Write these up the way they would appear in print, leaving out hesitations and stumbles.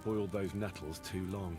boiled those nettles too long.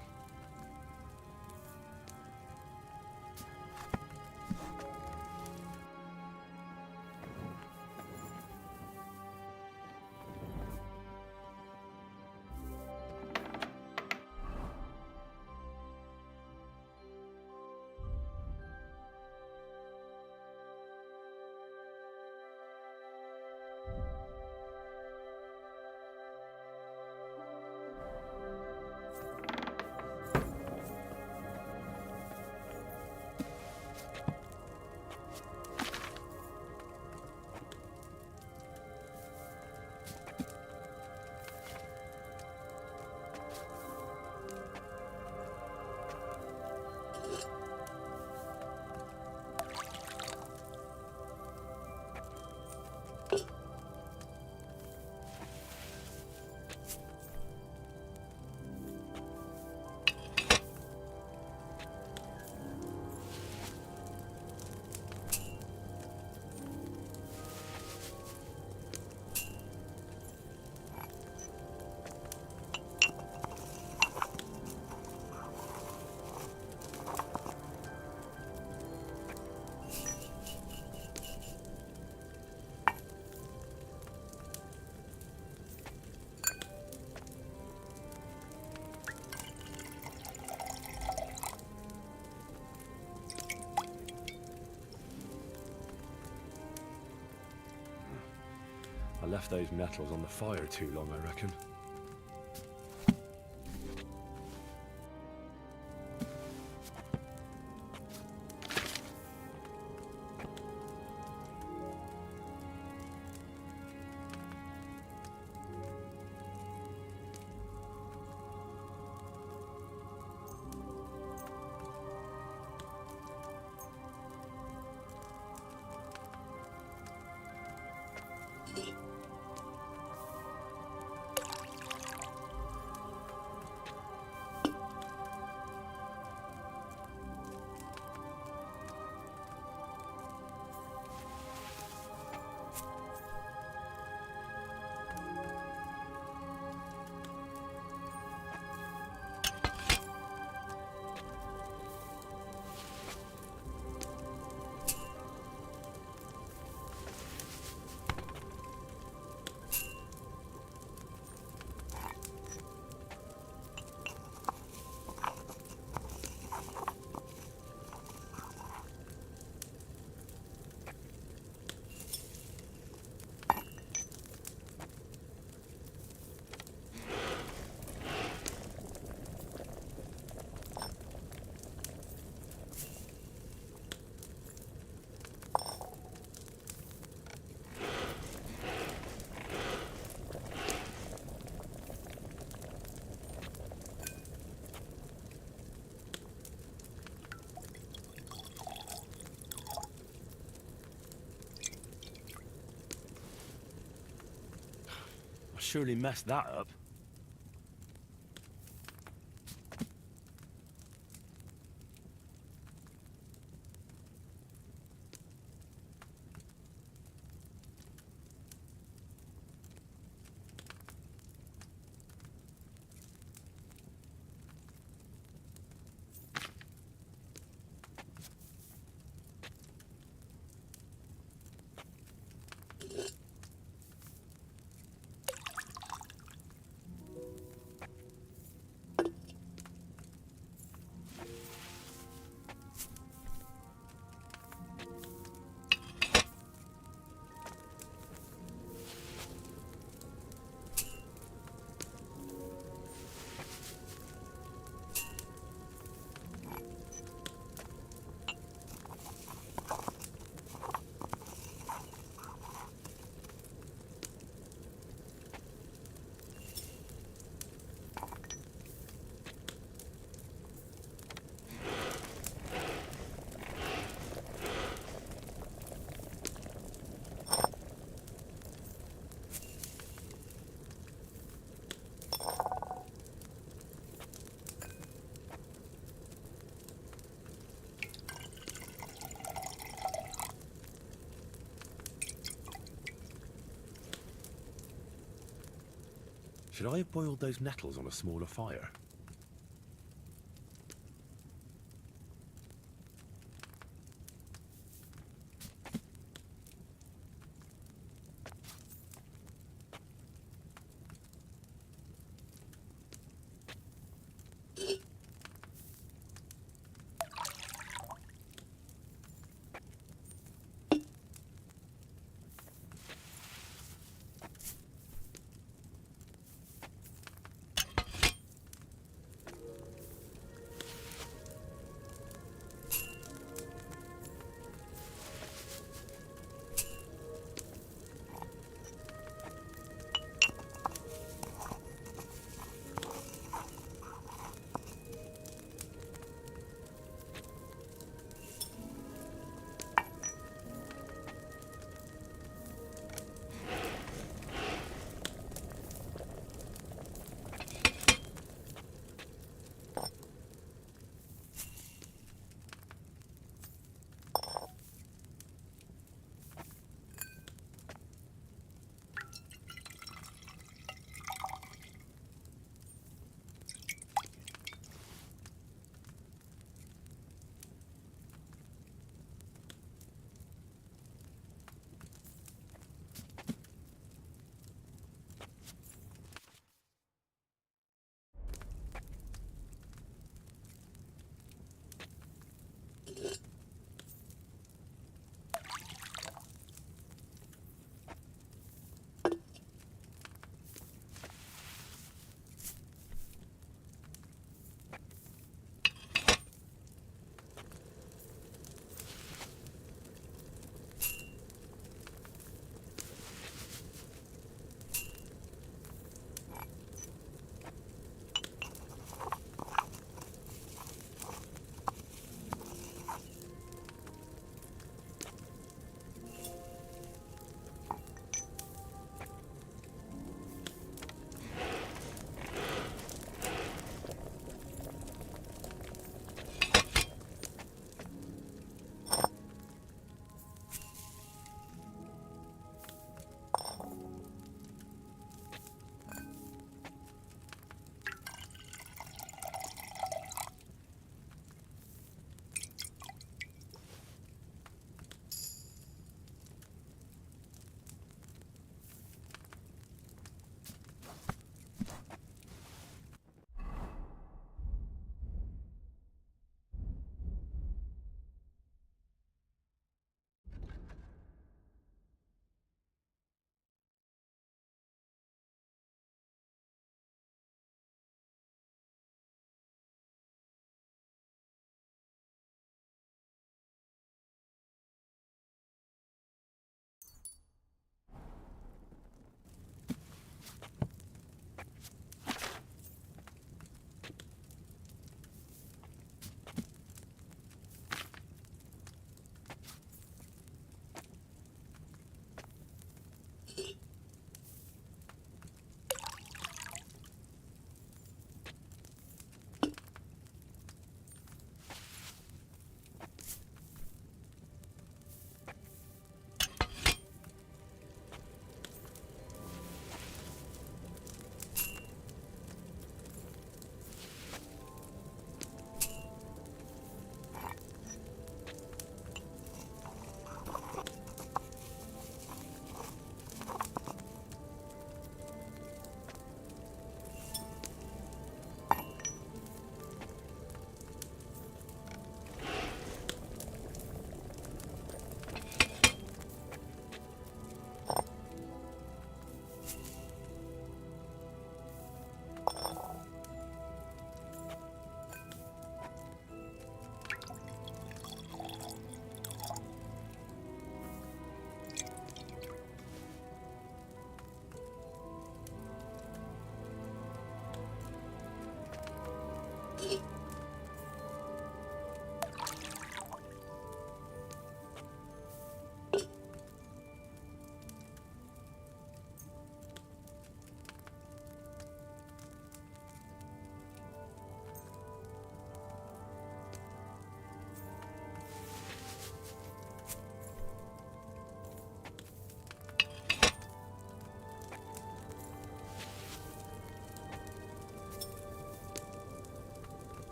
I left those nettles on the fire too long, I reckon. I surely messed that up. Should I have boiled those nettles on a smaller fire?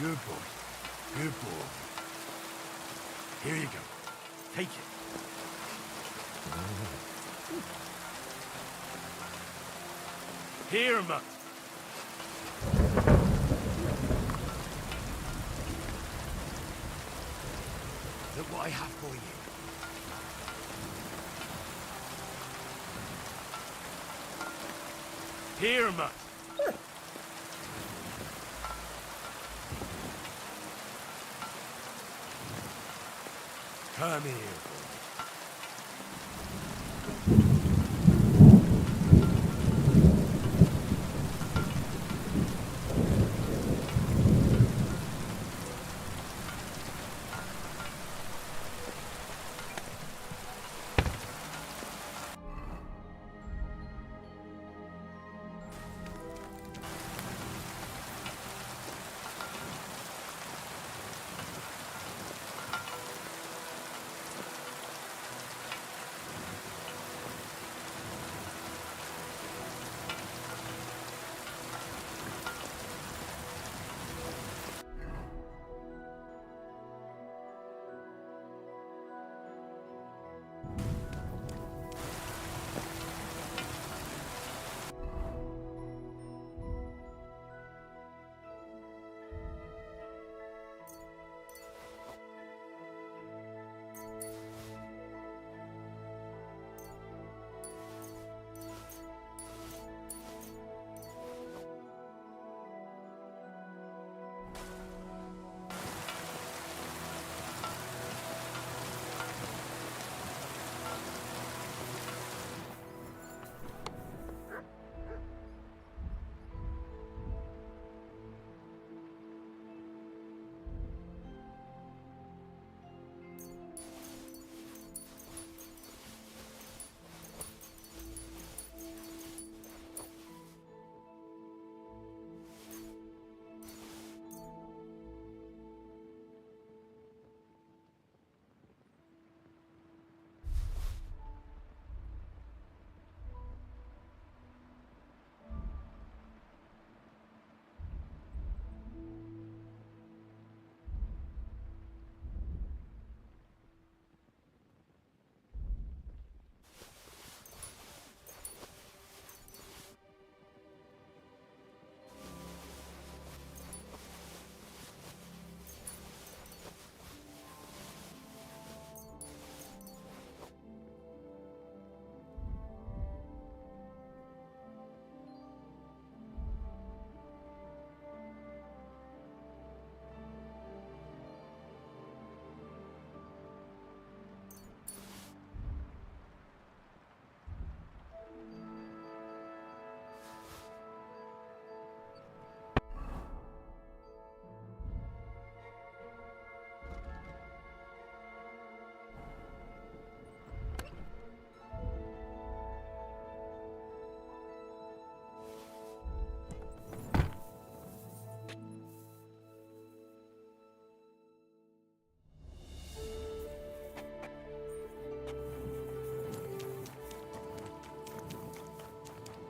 Good boy. Good boy. Here you go. Take it. Here, Mutt. Look what I have for you. Here, Mutt. Come here, boy.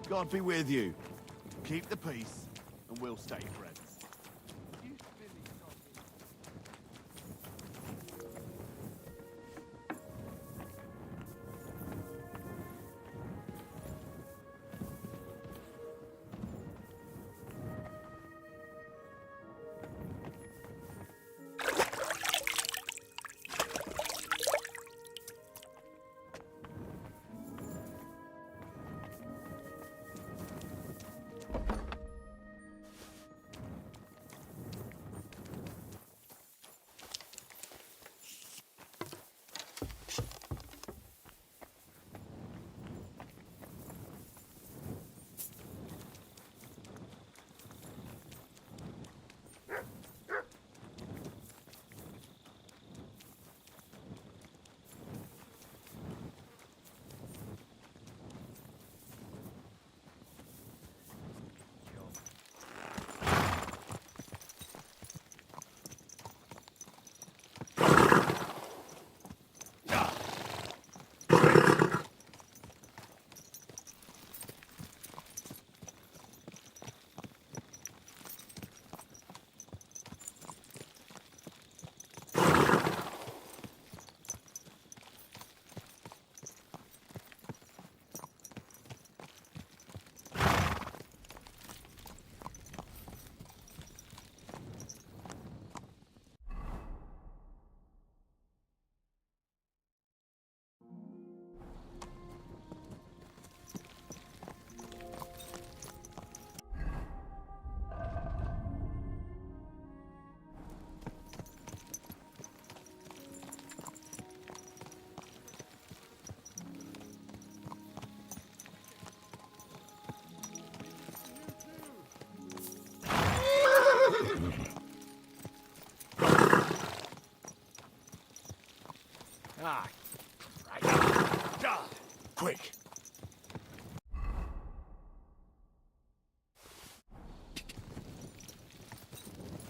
God be with you. Keep the peace, and we'll stay friends.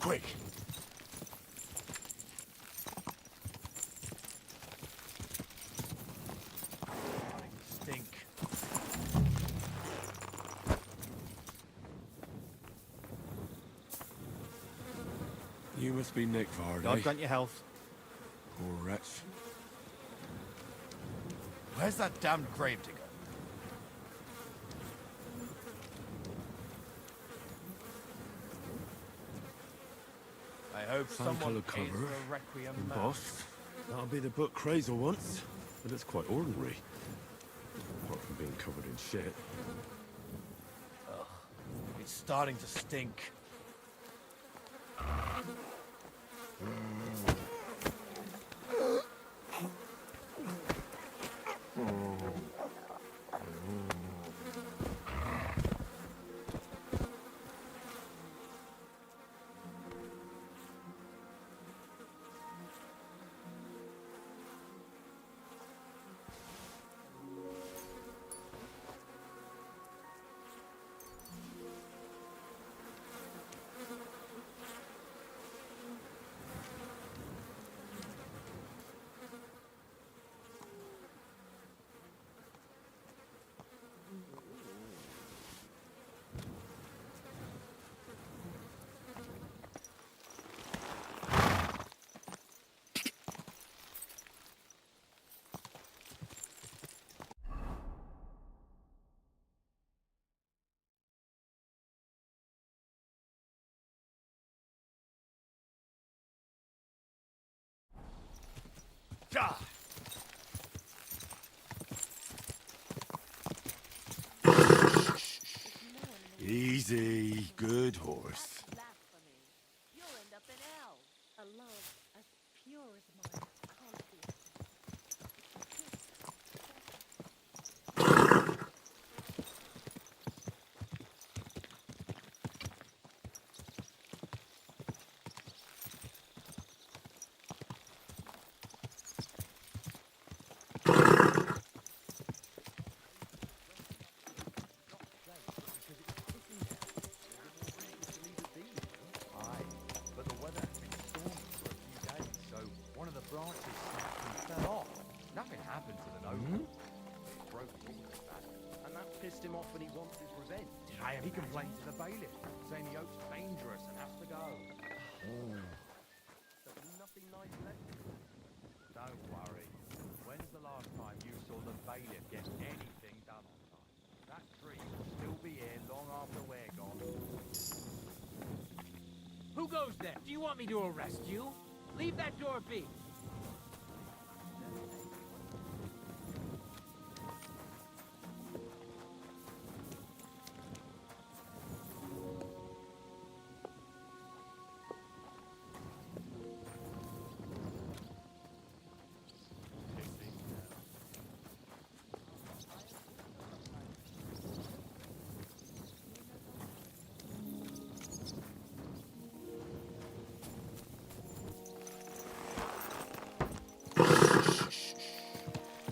Quick! Stink. You must be Nick Vardy. God grant your health. Poor wretch. Where's that damned gravedigger? I hope someone Fan-coloured pays cover, for a requiem mass. embossed. That'll be the book Crazel wants, but it's quite ordinary. Apart from being covered in shit. Ugh, it's starting to stink. Ah! Easy, good horse. Blasphemy. You'll end up in hell. A love as pure as mine can't be. Aye, but the weather has been stormy for a few days, so one of the branches snapped and fell off. Nothing happened to the noble. It broke his horse back, and that pissed him off and he wants his revenge. Aye, and he complained to the bailiff, saying the oak's dangerous and has to go. There's nothing nice left. Don't worry. When's the last time you saw the bailiff get anything done on time? That tree will still be here long after we're gone. Who goes there? Do you want me to arrest you? Leave that door be.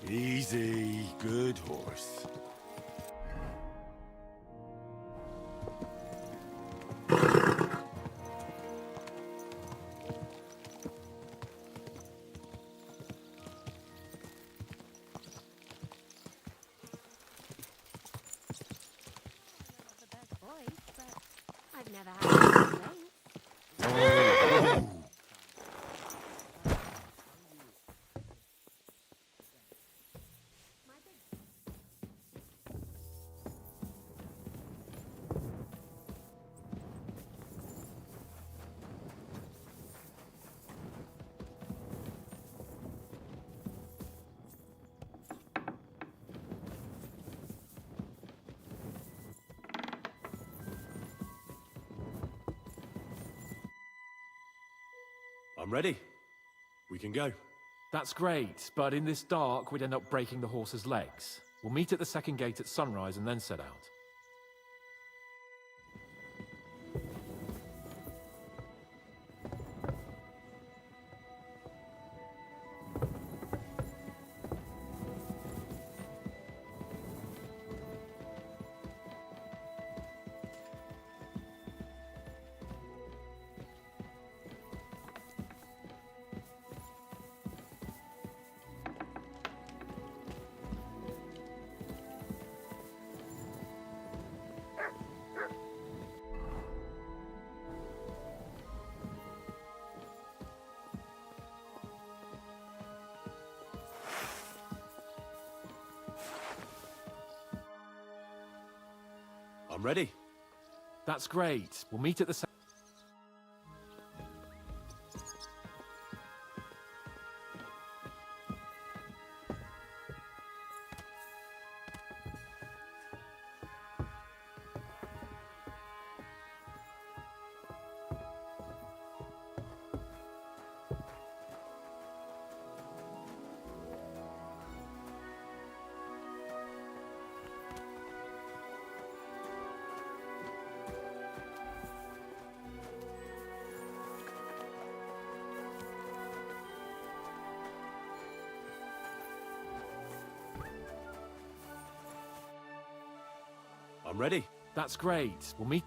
Easy, good horse. Not the best voice, but I've never had a complaint. My big I'm ready. We can go. That's great, but in this dark, we'd end up breaking the horse's legs. We'll meet at the second gate at sunrise and then set out. I'm ready. That's great. We'll meet at the... I'm ready. That's great. We'll meet...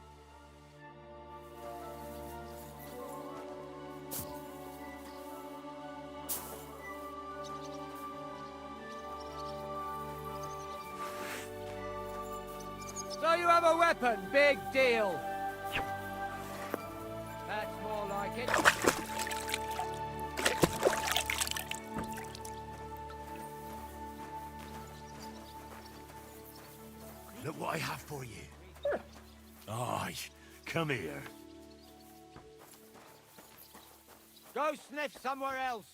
So you have a weapon, big deal. That's more like it. Look what I have for you. Aye, come here. Go sniff somewhere else.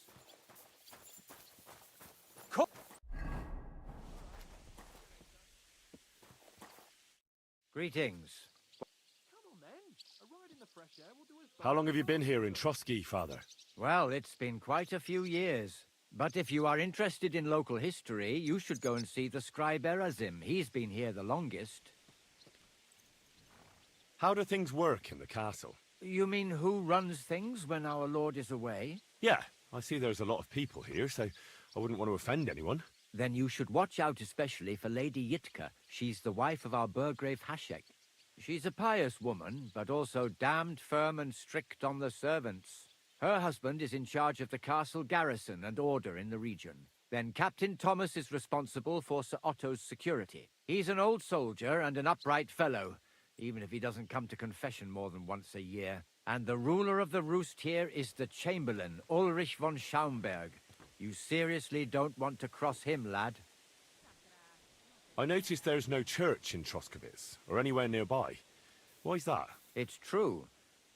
Greetings. Come on, then. A ride in the fresh air will do us both. How long have you been here in Trotsky, Father? Well, it's been quite a few years. But if you are interested in local history, you should go and see the scribe Erazim. He's been here the longest. How do things work in the castle? You mean who runs things when our lord is away? Yeah, I see there's a lot of people here, so I wouldn't want to offend anyone. Then you should watch out especially for Lady Yitka. She's the wife of our Burgrave Hashek. She's a pious woman, but also damned firm and strict on the servants. Her husband is in charge of the castle garrison and order in the region. Then Captain Thomas is responsible for Sir Otto's security. He's an old soldier and an upright fellow, even if he doesn't come to confession more than once a year. And the ruler of the roost here is the Chamberlain, Ulrich von Schaumburg. You seriously don't want to cross him, lad? I noticed there's no church in Troskowitz, or anywhere nearby. Why's that? It's true.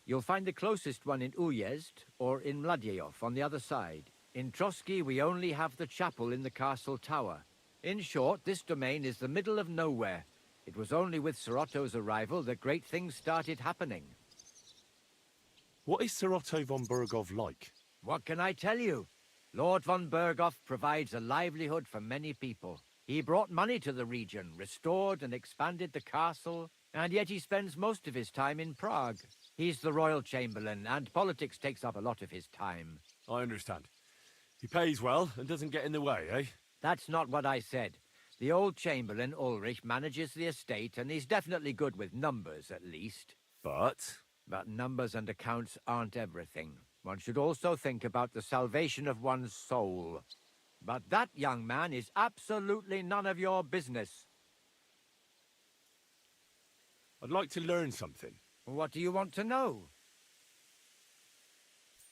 You'll find the closest one in Uyezd or in Mladejov on the other side. In Trotsky, we only have the chapel in the castle tower. In short, this domain is the middle of nowhere. It was only with Sir Otto's arrival that great things started happening. What is Sir Otto von Bergov like? What can I tell you? Lord von Berghoff provides a livelihood for many people. He brought money to the region, restored and expanded the castle, and yet he spends most of his time in Prague. He's the royal chamberlain, and politics takes up a lot of his time. I understand. He pays well and doesn't get in the way, eh? That's not what I said. The old chamberlain, Ulrich, manages the estate, and he's definitely good with numbers, at least. But But numbers and accounts aren't everything. One should also think about the salvation of one's soul. But that young man is absolutely none of your business. I'd like to learn something. What do you want to know?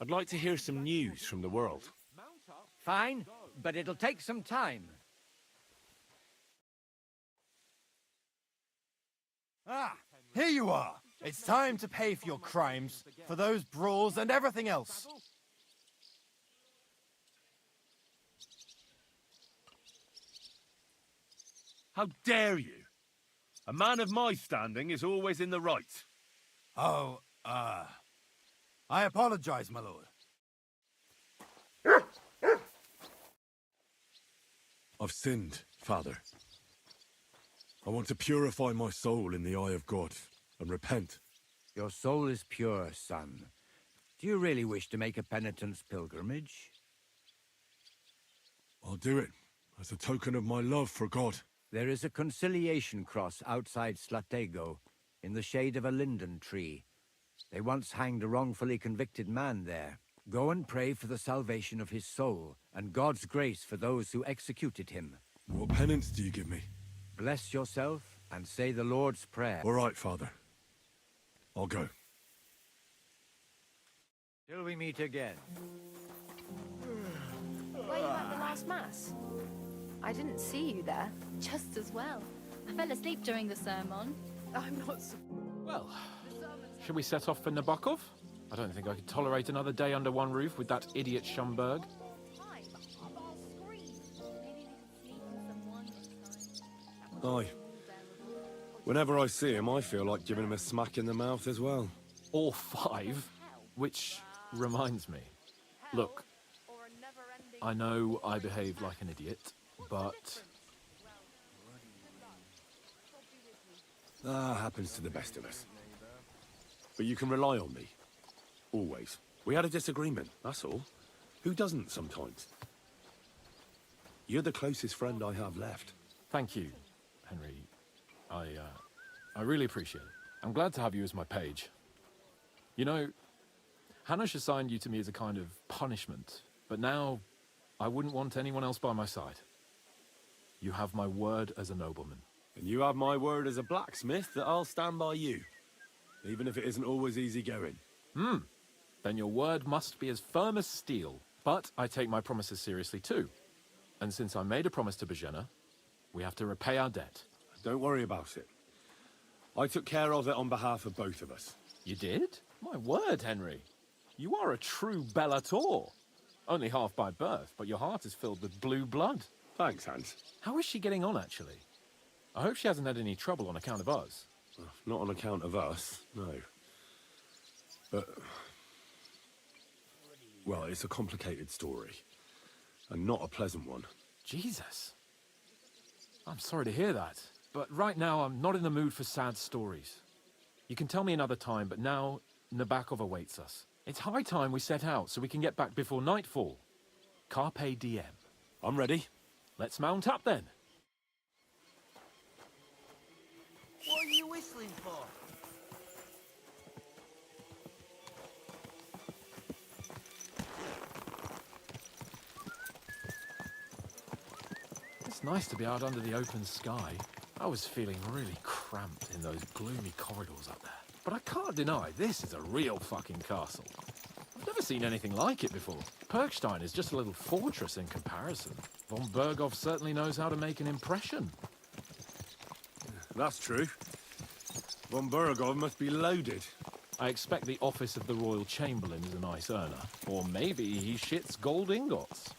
I'd like to hear some news from the world. Fine, but it'll take some time. Ah, here you are. It's time to pay for your crimes, for those brawls and everything else. How dare you? A man of my standing is always in the right. Oh, I apologize, my lord. I've sinned, Father. I want to purify my soul in the eye of God and repent. Your soul is pure, son. Do you really wish to make a penitence pilgrimage? I'll do it as a token of my love for God. There is a conciliation cross outside Slatego, in the shade of a linden tree. They once hanged a wrongfully convicted man there. Go and pray for the salvation of his soul, and God's grace for those who executed him. What penance do you give me? Bless yourself, and say the Lord's Prayer. All right, Father. I'll go. Till we meet again. Were you at the last mass? I didn't see you there. Just as well. I fell asleep during the sermon. I'm not so... Well, should we set off for Nabokov? I don't think I could tolerate another day under one roof with that idiot Schumberg. Fine, I'll scream. Maybe we could sneak in some wine next time. Aye. Whenever I see him, I feel like giving him a smack in the mouth as well. Or 5. Which reminds me. Look, Or a never-ending... I know I behave like an idiot, but Happens to the best of us. But you can rely on me. Always. We had a disagreement, that's all. Who doesn't sometimes? You're the closest friend I have left. thank you, Henry. I really appreciate it. I'm glad to have you as my page. You know, Hanush assigned you to me as a kind of punishment, but now I wouldn't want anyone else by my side. You have my word as a nobleman. And you have my word as a blacksmith that I'll stand by you. Even if it isn't always easy going. Then your word must be as firm as steel. But I take my promises seriously too. And since I made a promise to Bajena, we have to repay our debt. Don't worry about it. I took care of it on behalf of both of us. You did? My word, Henry. You are a true Bellator. Only half by birth, but your heart is filled with blue blood. Thanks, Hans. How is she getting on, actually? I hope she hasn't had any trouble on account of us. Not on account of us, no. But... well, it's a complicated story. And not a pleasant one. Jesus. I'm sorry to hear that. But right now, I'm not in the mood for sad stories. You can tell me another time, but now, Nabokov awaits us. It's high time we set out so we can get back before nightfall. Carpe diem. I'm ready. Let's mount up then. What are you whistling for? It's nice to be out under the open sky. I was feeling really cramped in those gloomy corridors up there. But I can't deny this is a real fucking castle. I've never seen anything like it before. Perkstein is just a little fortress in comparison. Von Berghoff certainly knows how to make an impression. That's true. Von Berghoff must be loaded. I expect the office of the Royal Chamberlain is a nice earner. Or maybe he shits gold ingots.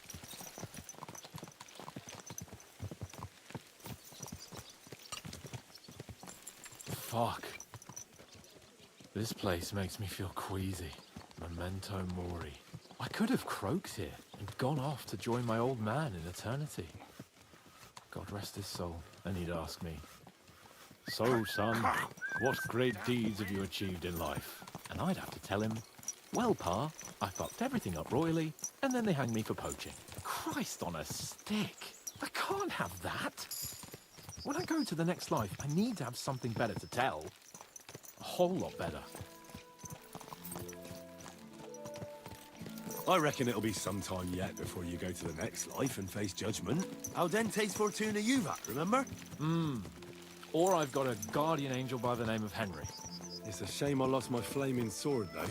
Fuck. This place makes me feel queasy. Memento mori. I could have croaked here and gone off to join my old man in eternity. God rest his soul. Then he'd ask me, "So, son, what great deeds have you achieved in life?" And I'd have to tell him, "Well, Pa, I fucked everything up royally, and then they hanged me for poaching." Christ on a stick. I can't have that. When I go to the next life, I need to have something better to tell. A whole lot better. I reckon it'll be some time yet before you go to the next life and face judgment. Audente's Fortuna Juvat, remember? Or I've got a guardian angel by the name of Henry. It's a shame I lost my flaming sword, though.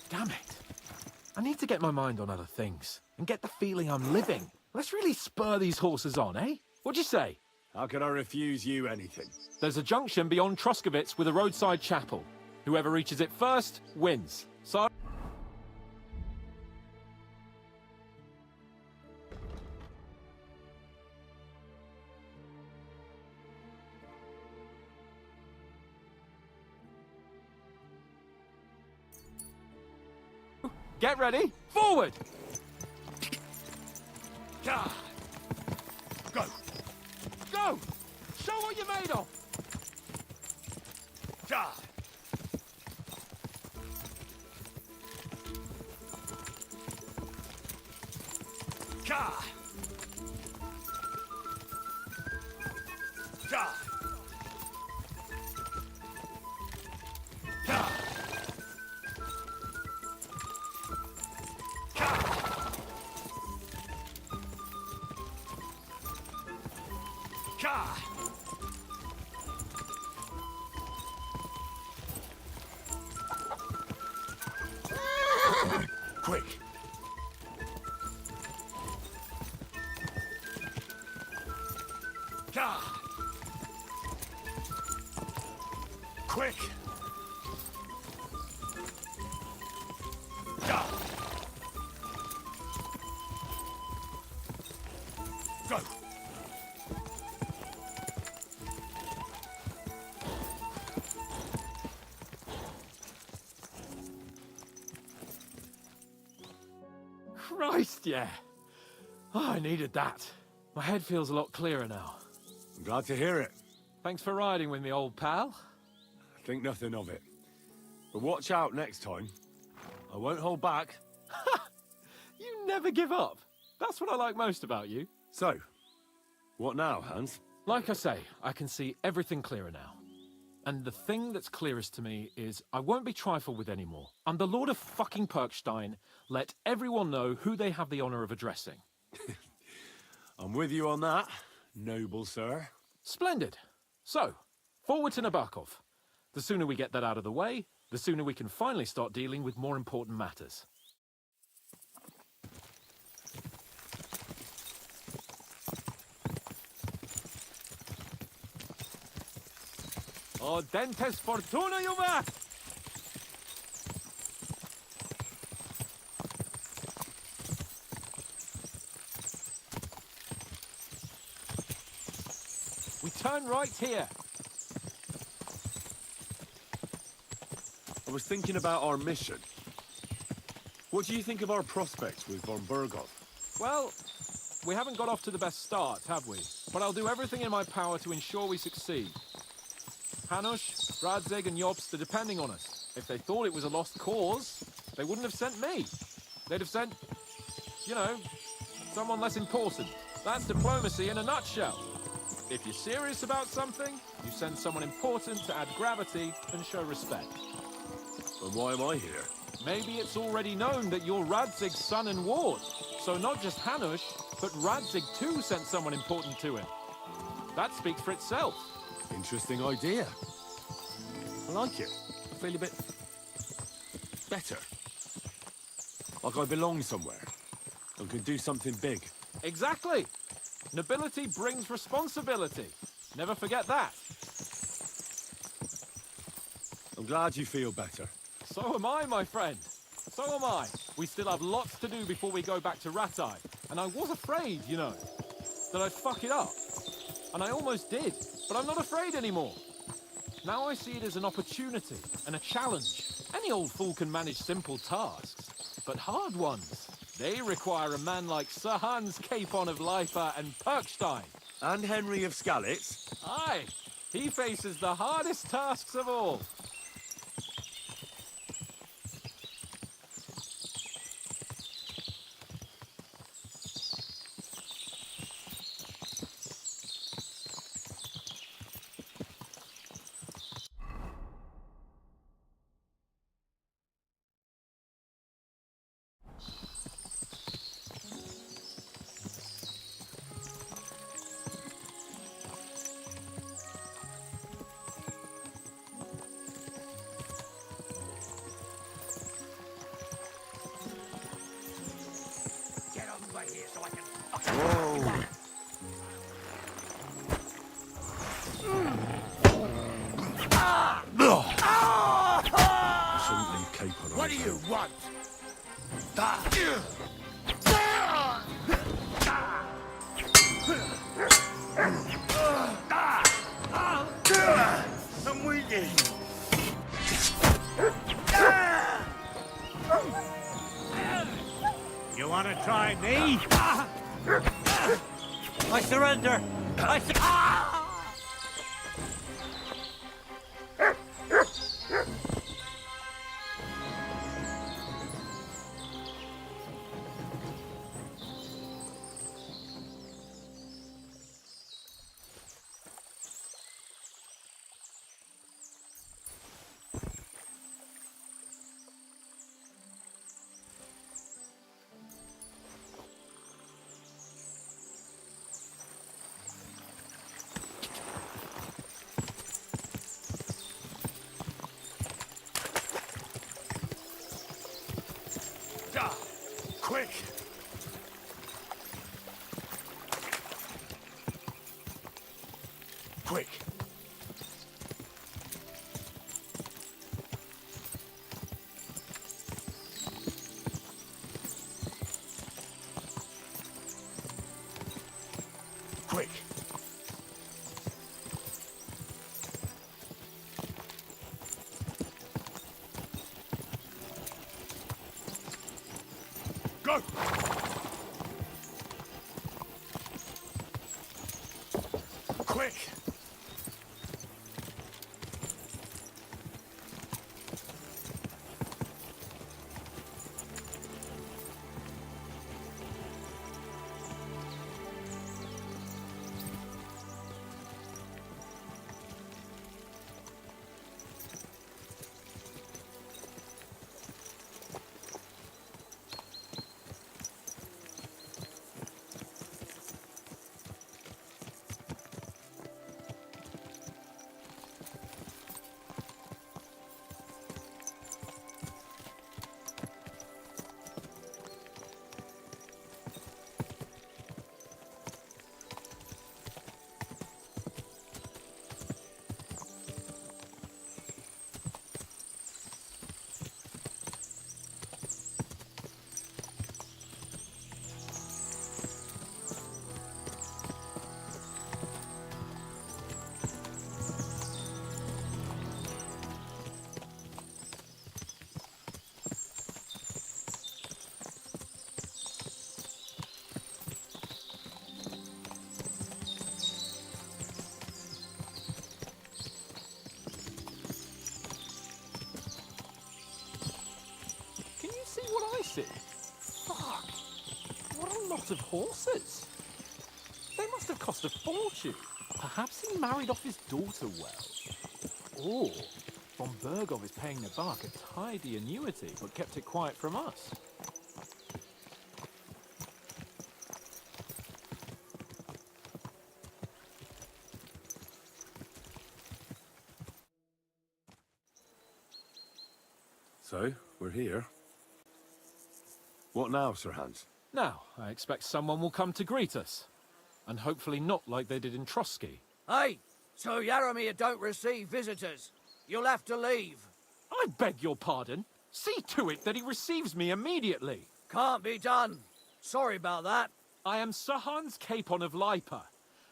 Damn it. I need to get my mind on other things and get the feeling I'm living. Let's really spur these horses on, eh? What'd you say? How could I refuse you anything? There's a junction beyond Troskowitz with a roadside chapel. Whoever reaches it first wins. So... Get ready. Forward! Go! Go! Show what you're made of! Go! Go! Go! Go! Ka! Quick! God. Quick! God. Go! Christ, yeah. Oh, I needed that. My head feels a lot clearer now. I'm glad to hear it. Thanks for riding with me, old pal. Think nothing of it. But watch out next time. I won't hold back. You never give up. That's what I like most about you. So, what now, Hans? Like I say, I can see everything clearer now. And the thing that's clearest to me is I won't be trifled with anymore. I'm the Lord of fucking Perkstein. Let everyone know who they have the honor of addressing. I'm with you on that, noble sir. Splendid. So, forward to Nabokov. The sooner we get that out of the way, the sooner we can finally start dealing with more important matters. Dentes fortuna, Juve! We turn right here. I was thinking about our mission. What do you think of our prospects with von Burgov? Well, we haven't got off to the best start, have we? But I'll do everything in my power to ensure we succeed. Hanush, Radzig and Jobst are depending on us. If they thought it was a lost cause, they wouldn't have sent me. They'd have sent, you know, someone less important. That's diplomacy in a nutshell. If you're serious about something, you send someone important to add gravity and show respect. And why am I here? Maybe it's already known that you're Radzig's son and ward. So not just Hanush, but Radzig too sent someone important to him. That speaks for itself. Interesting idea. I like it. I feel a bit better. Like I belong somewhere and can do something big. Exactly. Nobility brings responsibility. Never forget that. I'm glad you feel better. So am I, my friend. So am I. We still have lots to do before we go back to Ratai. And I was afraid, you know, that I'd fuck it up. And I almost did. But I'm not afraid anymore. Now I see it as an opportunity and a challenge. Any old fool can manage simple tasks. But hard ones, they require a man like Sir Hans Capon of Leipa and Perkstein. And Henry of Skalitz. Aye, he faces the hardest tasks of all. Shouldn't leave Capon on What do his you own. want? I'm waiting. You want to try me? I surrender! Quick! Quick! Go! Quick! Can you see what I see? Fuck! What a lot of horses! They must have cost a fortune. Perhaps he married off his daughter well. Or von Bergov is paying the bark a tidy annuity, but kept it quiet from us. So, we're here. What now, Sir Hans? Now, I expect someone will come to greet us. And hopefully not like they did in Trotsky. Hey, so Yaramir don't receive visitors. You'll have to leave. I beg your pardon. See to it that he receives me immediately. Can't be done. Sorry about that. I am Sir Hans Capon of Lipa,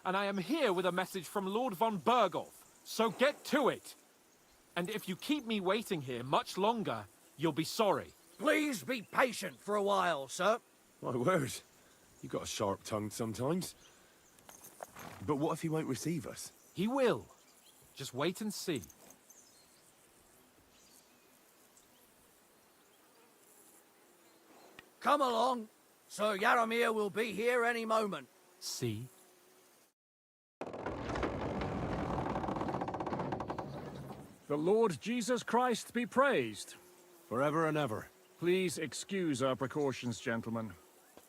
and I am here with a message from Lord von Bergov. So get to it. And if you keep me waiting here much longer, you'll be sorry. Please be patient for a while, sir. My word. You got a sharp tongue sometimes. But what if he won't receive us? He will. Just wait and see. Come along. Sir Yaramir will be here any moment. See? The Lord Jesus Christ be praised. Forever and ever. Please excuse our precautions, gentlemen.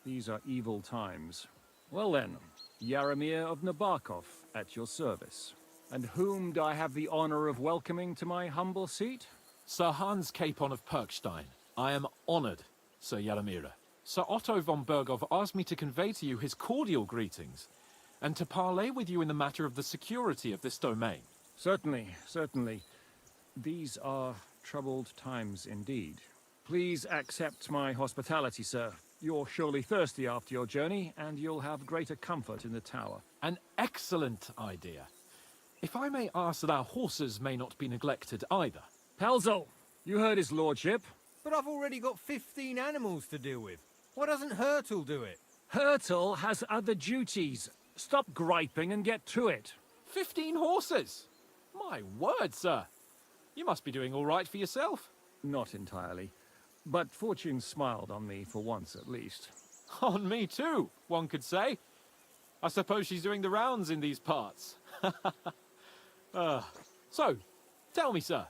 These are evil times. Well then, Yaramir of Nabokov at your service. And whom do I have the honor of welcoming to my humble seat? Sir Hans Capon of Perkstein. I am honored, Sir Yaramira. Sir Otto von Bergov asked me to convey to you his cordial greetings, and to parley with you in the matter of the security of this domain. Certainly, certainly. These are troubled times indeed. Please accept my hospitality, sir. You're surely thirsty after your journey, and you'll have greater comfort in the tower. An excellent idea. If I may ask that our horses may not be neglected either. Pelzel, you heard his lordship. But I've already got 15 animals to deal with. Why doesn't Hurtle do it? Hurtle has other duties. Stop griping and get to it. 15 horses! My word, sir. You must be doing all right for yourself. Not entirely. But fortune smiled on me for once at least. On me too, one could say. I suppose she's doing the rounds in these parts. So, tell me, sir,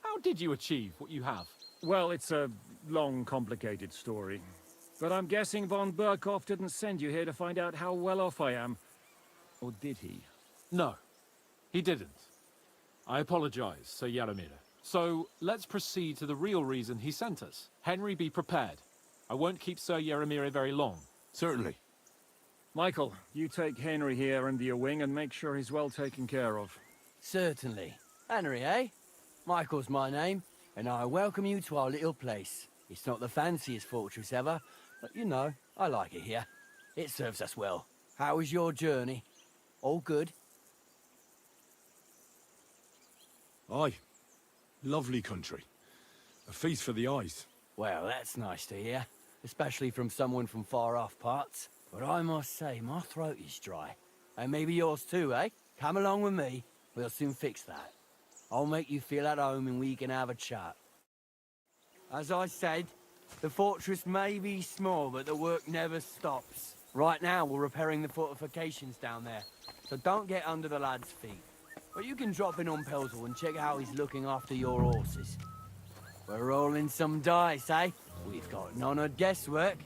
how did you achieve what you have? Well, it's a long, complicated story. But I'm guessing von Berkov didn't send you here to find out how well off I am. Or did he? No, he didn't. I apologize, Sir Yaramir. So, let's proceed to the real reason he sent us. Henry, be prepared. I won't keep Sir Yaramir very long. Certainly. Michael, you take Henry here under your wing and make sure he's well taken care of. Certainly. Henry, eh? Michael's my name, and I welcome you to our little place. It's not the fanciest fortress ever, but you know, I like it here. It serves us well. How was your journey? All good? Aye. Lovely country. A feast for the eyes. Well, that's nice to hear, especially from someone from far-off parts. But I must say, my throat is dry. And maybe yours too, eh? Come along with me. We'll soon fix that. I'll make you feel at home and we can have a chat. As I said, the fortress may be small, but the work never stops. Right now, we're repairing the fortifications down there, so don't get under the lad's feet. But you can drop in on Pelzel and check how he's looking after your horses. We're rolling some dice, eh? We've got none of guesswork,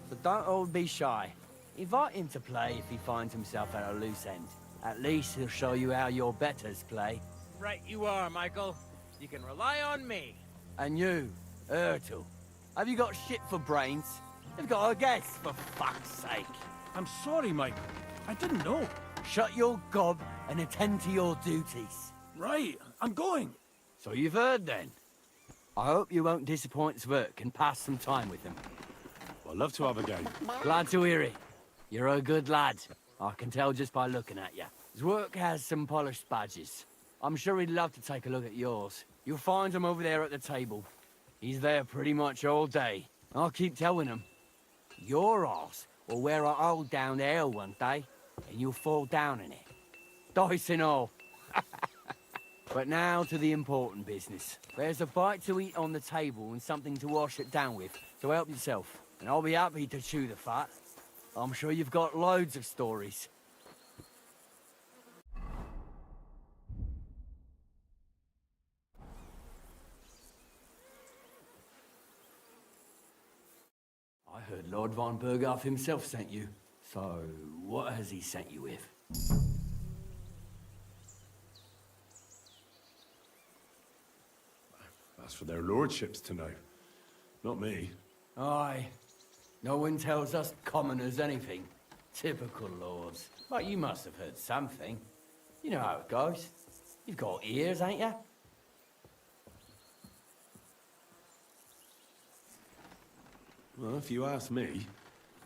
so don't all be shy. Invite him to play if he finds himself at a loose end. At least he'll show you how your betters play. Right you are, Michael. You can rely on me. And you, Ertul, have you got shit for brains? You've got a guess, for fuck's sake. I'm sorry, Mike. I didn't know. Shut your gob and attend to your duties. Right, I'm going. So you've heard then. I hope you won't disappoint Sverk and pass some time with him. I'd love to have a game. Glad to hear it. You're a good lad. I can tell just by looking at you. Zwerk has some polished badges. I'm sure he'd love to take a look at yours. You'll find him over there at the table. He's there pretty much all day. I'll keep telling him. Your arse will wear a hole down there one day, and you'll fall down in it. Dice and all. But now to the important business. There's a bite to eat on the table and something to wash it down with, so help yourself. And I'll be happy to chew the fat. I'm sure you've got loads of stories. I heard Lord von Berghoff himself sent you. So, what has he sent you with? That's for their lordships to know. Not me. Aye. No one tells us commoners anything. Typical lords. But you must have heard something. You know how it goes. You've got ears, ain't you? Well, if you ask me,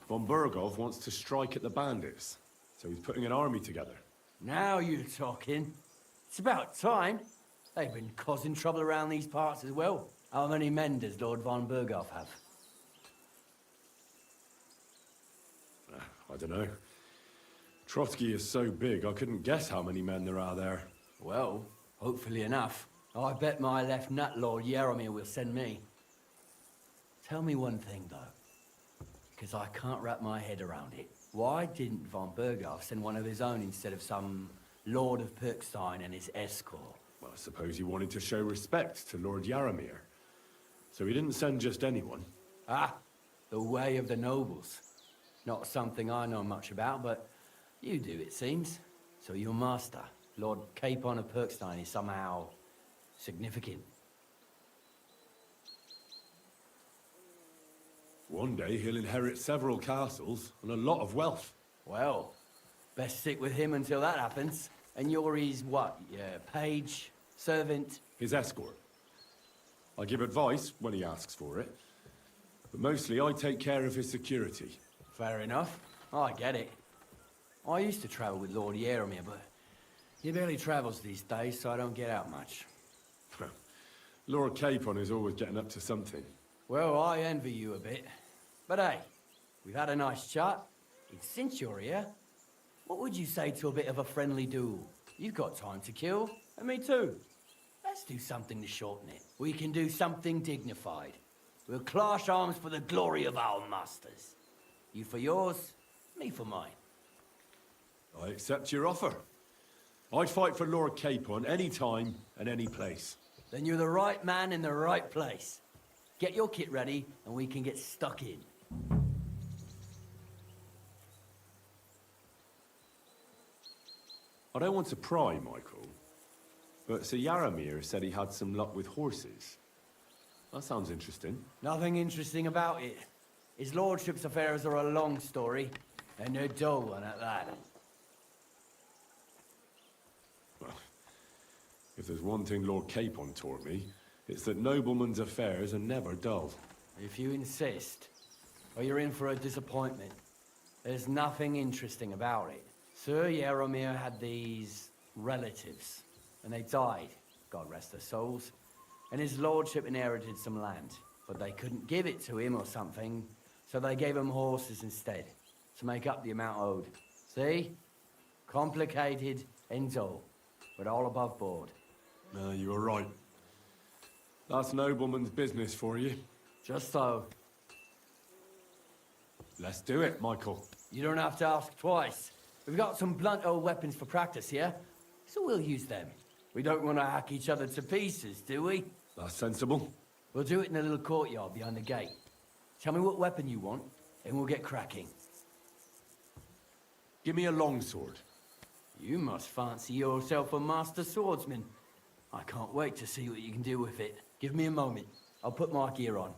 von Berghoff wants to strike at the bandits. So he's putting an army together. Now you're talking. It's about time. They've been causing trouble around these parts as well. How many men does Lord von Berghoff have? I don't know. Trotsky is so big, I couldn't guess how many men there are there. Well, hopefully enough. I bet my left nut Lord Yaromir will send me. Tell me one thing, though, because I can't wrap my head around it. Why didn't von Berghoff send one of his own instead of some Lord of Pirkstein and his escort? Well, I suppose he wanted to show respect to Lord Yaromir. So he didn't send just anyone. Ah, the way of the nobles. Not something I know much about, but you do, it seems. So your master, Lord Capon of Pirkstein, is somehow significant. One day he'll inherit several castles and a lot of wealth. Well, best stick with him until that happens. And you're his what? Yeah, page, servant? His escort. I give advice when he asks for it, but mostly I take care of his security. Fair enough. I get it. I used to travel with Lord Yaromir, but he barely travels these days, so I don't get out much. Lord Capon is always getting up to something. Well, I envy you a bit. But hey, we've had a nice chat. And since you're here, what would you say to a bit of a friendly duel? You've got time to kill, and me too. Let's do something to shorten it. We can do something dignified. We'll clash arms for the glory of our masters. You for yours, me for mine. I accept your offer. I'd fight for Lord Capon any time and any place. Then you're the right man in the right place. Get your kit ready, and we can get stuck in. I don't want to pry, Michael, but Sir Yaromir said he had some luck with horses. That sounds interesting. Nothing interesting about it. His lordship's affairs are a long story, And a dull one at that. If there's one thing Lord Capon taught me, it's that noblemen's affairs are never dull. If you insist, or you're in for a disappointment. There's nothing interesting about it. Sir Yaromir had these relatives, and they died, God rest their souls. And his lordship inherited some land, but they couldn't give it to him or something, so they gave him horses instead, to make up the amount owed. See? Complicated and dull, but all above board. No, you were right. That's nobleman's business for you. Just so. Let's do it, Michael. You don't have to ask twice. We've got some blunt old weapons for practice here, so we'll use them. We don't want to hack each other to pieces, do we? That's sensible. We'll do it in the little courtyard behind the gate. Tell me what weapon you want, and we'll get cracking. Give me a longsword. You must fancy yourself a master swordsman. I can't wait to see what you can do with it. Give me a moment. I'll put my gear on.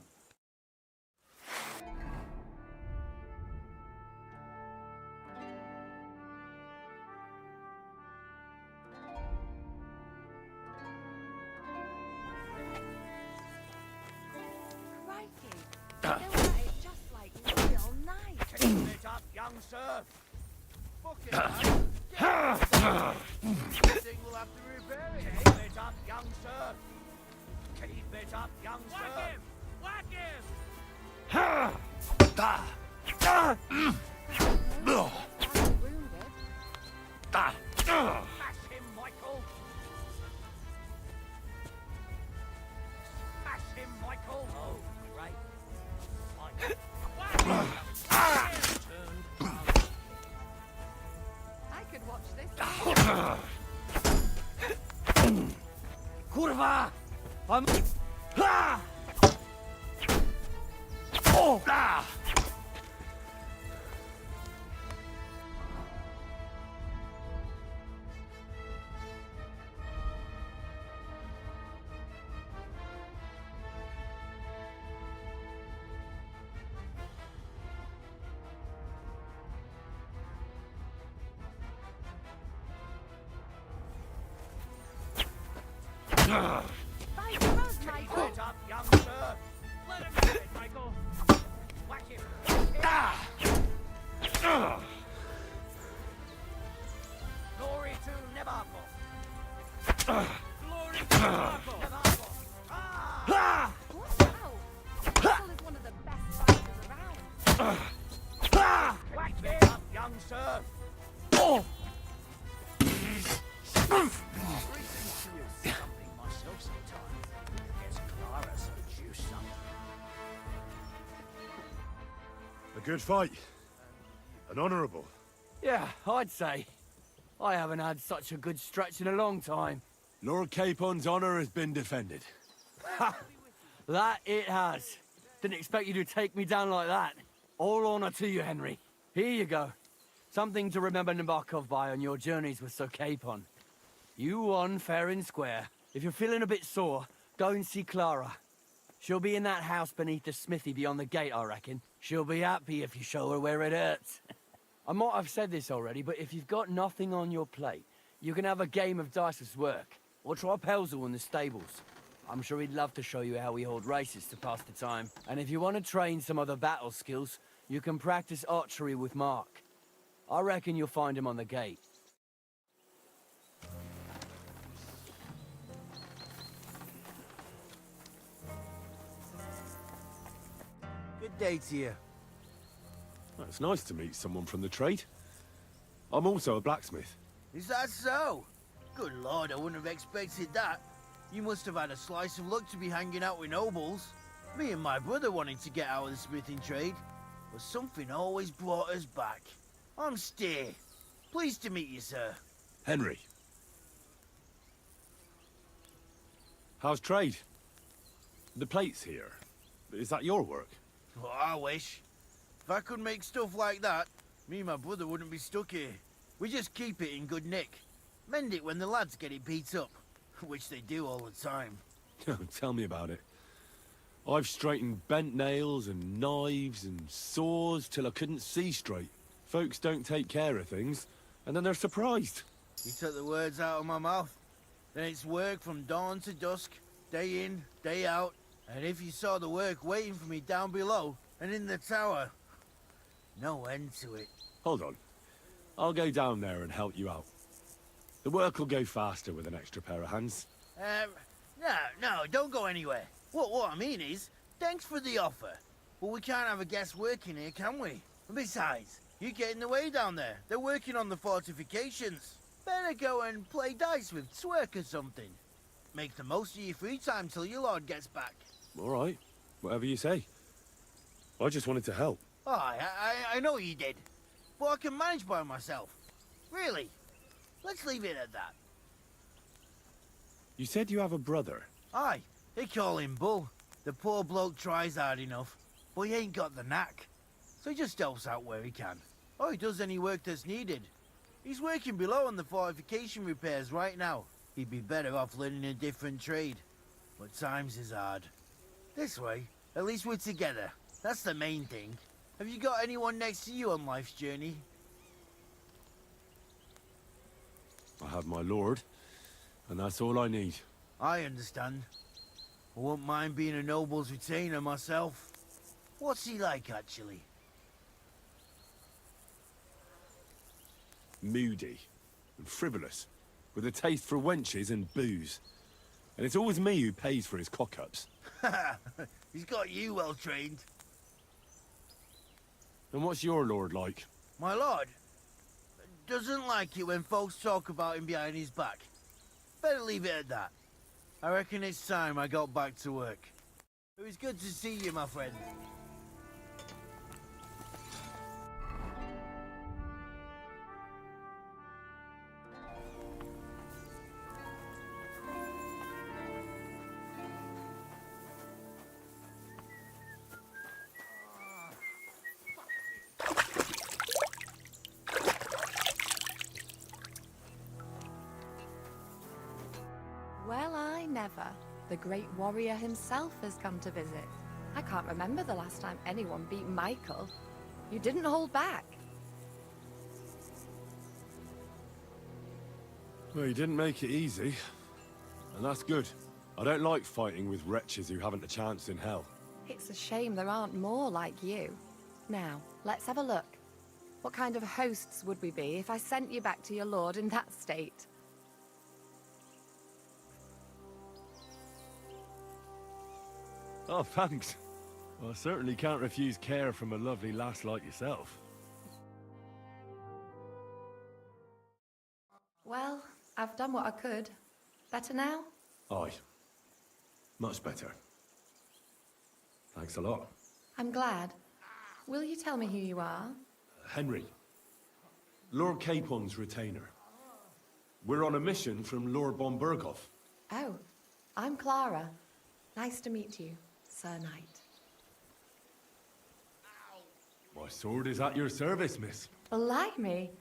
Crikey. They were at it just like real nice. Keep it up, young sir. Fuck it, man. Think we'll have to repair it. Keep it up, young sir. Keep it up, young sir. Whack him! Whack him! Wounded. Smash him, Michael. Smash him, Michael. Oh, great. Michael. I could watch this. Kurwa! I'm... Ah! Oh! Ah! By the road, Keep Michael. it up, young sir. Let him get it, Michael! Whack him. Whack him. Glory to Nevarkov. Glory to Michael! Nevarkov. Ah! Wow. Michael is one of the best fighters around. Whack him up, young sir. Something myself sometimes. Guess Clara so juice something. A good fight. An honourable. Yeah, I'd say. I haven't had such a good stretch in a long time. Lord Capon's honour has been defended. That it has. Didn't expect you to take me down like that. All honor to you, Henry. Here you go. Something to remember Nabokov by on your journeys with Sir Capon. You won fair and square. If you're feeling a bit sore, go and see Clara. She'll be in that house beneath the smithy beyond the gate, I reckon. She'll be happy if you show her where it hurts. I might have said this already, but if you've got nothing on your plate, you can have a game of dice's work. Or try Pelzel in the stables. I'm sure he'd love to show you how we hold races to pass the time. And if you want to train some other battle skills, you can practice archery with Mark. I reckon you'll find him on the gate. Good day to you. Well, it's nice to meet someone from the trade. I'm also a blacksmith. Is that so? Good lord, I wouldn't have expected that. You must have had a slice of luck to be hanging out with nobles. Me and my brother wanted to get out of the smithing trade, but something always brought us back. I'm Steer. Pleased to meet you, sir. Henry. How's trade? The plates here. Is that your work? Well, I wish. If I could make stuff like that, me and my brother wouldn't be stuck here. We just keep it in good nick. Mend it when the lads get it beat up, which they do all the time. Tell me about it. I've straightened bent nails and knives and saws till I couldn't see straight. Folks don't take care of things, and then they're surprised. You took the words out of my mouth. Then it's work from dawn to dusk, day in, day out. And if you saw the work waiting for me down below and in the tower, no end to it. Hold on. I'll go down there and help you out. The work will go faster with an extra pair of hands. No, don't go anywhere. What I mean is, thanks for the offer. But we can't have a guest working here, can we? And besides, you get in the way down there. They're working on the fortifications. Better go and play dice with Twerk or something. Make the most of your free time till your lord gets back. All right. Whatever you say. I just wanted to help. Oh, I know you did. But I can manage by myself. Really. Let's leave it at that. You said you have a brother. Aye, they call him Bull. The poor bloke tries hard enough, but he ain't got the knack. So he just helps out where he can. Or he does any work that's needed. He's working below on the fortification repairs right now. He'd be better off learning a different trade. But times is hard. This way, at least we're together. That's the main thing. Have you got anyone next to you on life's journey? I have my lord, and that's all I need. I understand. I wouldn't mind being a noble's retainer myself. What's he like, actually? Moody and frivolous, with a taste for wenches and booze. And it's always me who pays for his cock-ups. He's got you well trained. And what's your lord like? My lord doesn't like it when folks talk about him behind his back. Better leave it at that. I reckon it's time I got back to work. It was good to see you, my friend. Well, I never. The great warrior himself has come to visit. I can't remember the last time anyone beat Michael. You didn't hold back. Well, he didn't make it easy. And that's good. I don't like fighting with wretches who haven't a chance in hell. It's a shame there aren't more like you. Now, let's have a look. What kind of hosts would we be if I sent you back to your lord in that state? Oh, thanks. Well, I certainly can't refuse care from a lovely lass like yourself. Well, I've done what I could. Better now? Aye. Much better. Thanks a lot. I'm glad. Will you tell me who you are? Henry. Lord Capon's retainer. We're on a mission from Lord Bombergoff. Oh, I'm Clara. Nice to meet you, Sir Knight. My sword is at your service, miss. Blimey!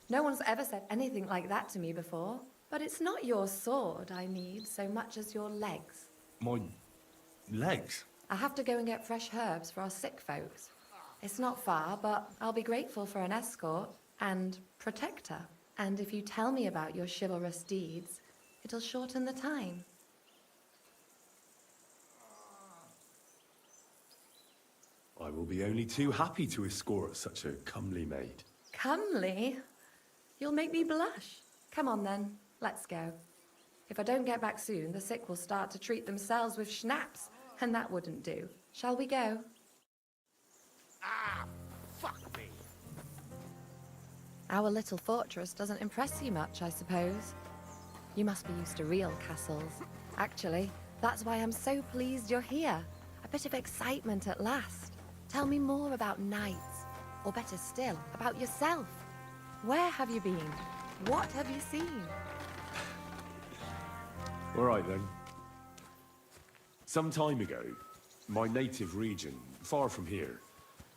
No one's ever said anything like that to me before. But it's not your sword I need so much as your legs. My legs? I have to go and get fresh herbs for our sick folks. It's not far, but I'll be grateful for an escort and protector. And if you tell me about your chivalrous deeds, it'll shorten the time. I will be only too happy to escort such a comely maid. Comely? You'll make me blush. Come on then, let's go. If I don't get back soon, the sick will start to treat themselves with schnapps, and that wouldn't do. Shall we go? Ah, fuck me. Our little fortress doesn't impress you much, I suppose. You must be used to real castles. Actually, that's why I'm so pleased you're here. A bit of excitement at last. Tell me more about knights, or better still, about yourself. Where have you been? What have you seen? All right, then. Some time ago, my native region, far from here,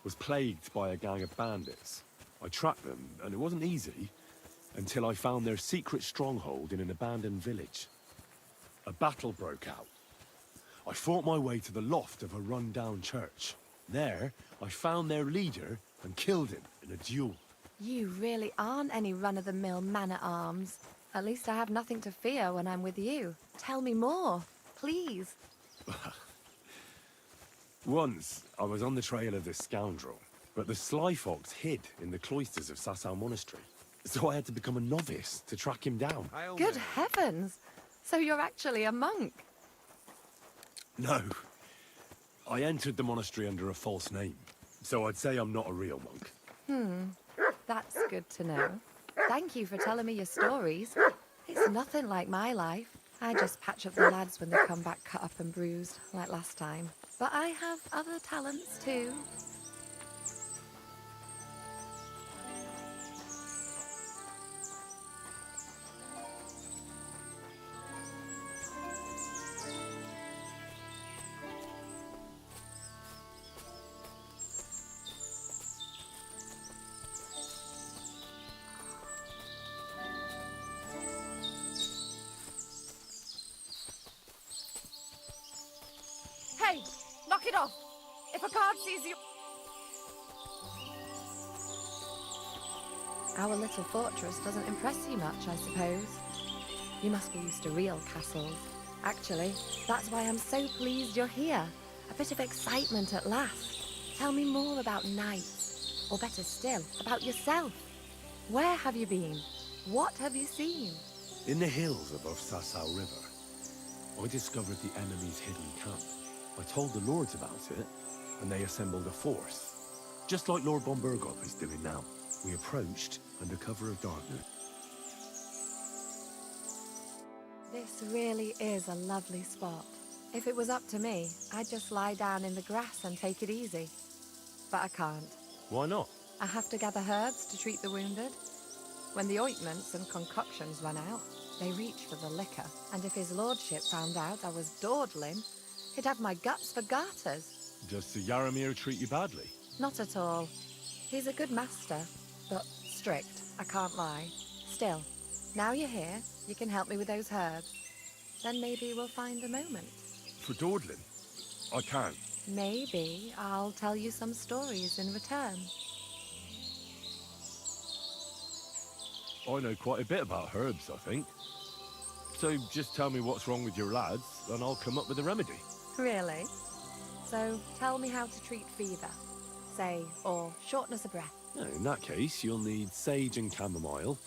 was plagued by a gang of bandits. I tracked them, and it wasn't easy, until I found their secret stronghold in an abandoned village. A battle broke out. I fought my way to the loft of a run-down church. There, I found their leader and killed him in a duel. You really aren't any run-of-the-mill man-at-arms. At least I have nothing to fear when I'm with you. Tell me more, please. Once, I was on the trail of this scoundrel, but the sly fox hid in the cloisters of Sasau Monastery. So I had to become a novice to track him down. Good heavens! So you're actually a monk? No. I entered the monastery under a false name, so I'd say I'm not a real monk. That's good to know. Thank you for telling me your stories. It's nothing like my life. I just patch up the lads when they come back cut up and bruised, like last time. But I have other talents too. Hey, knock it off! If a card sees you... Our little fortress doesn't impress you much, I suppose. You must be used to real castles. Actually, that's why I'm so pleased you're here. A bit of excitement at last. Tell me more about knights. Or better still, about yourself. Where have you been? What have you seen? In the hills above Sasau River, I discovered the enemy's hidden camp. I told the lords about it, and they assembled a force. Just like Lord von Burgop is doing now. We approached under cover of darkness. This really is a lovely spot. If it was up to me, I'd just lie down in the grass and take it easy. But I can't. Why not? I have to gather herbs to treat the wounded. When the ointments and concoctions run out, they reach for the liquor. And if his lordship found out I was dawdling, he'd have my guts for garters. Does Sir Yaramir treat you badly? Not at all. He's a good master, but strict, I can't lie. Still, now you're here, you can help me with those herbs. Then maybe we'll find a moment. For dawdling? I can't. Maybe I'll tell you some stories in return. I know quite a bit about herbs, I think. So just tell me what's wrong with your lads, and I'll come up with a remedy. Really? So tell me how to treat fever, say, or shortness of breath. In that case, you'll need sage and chamomile,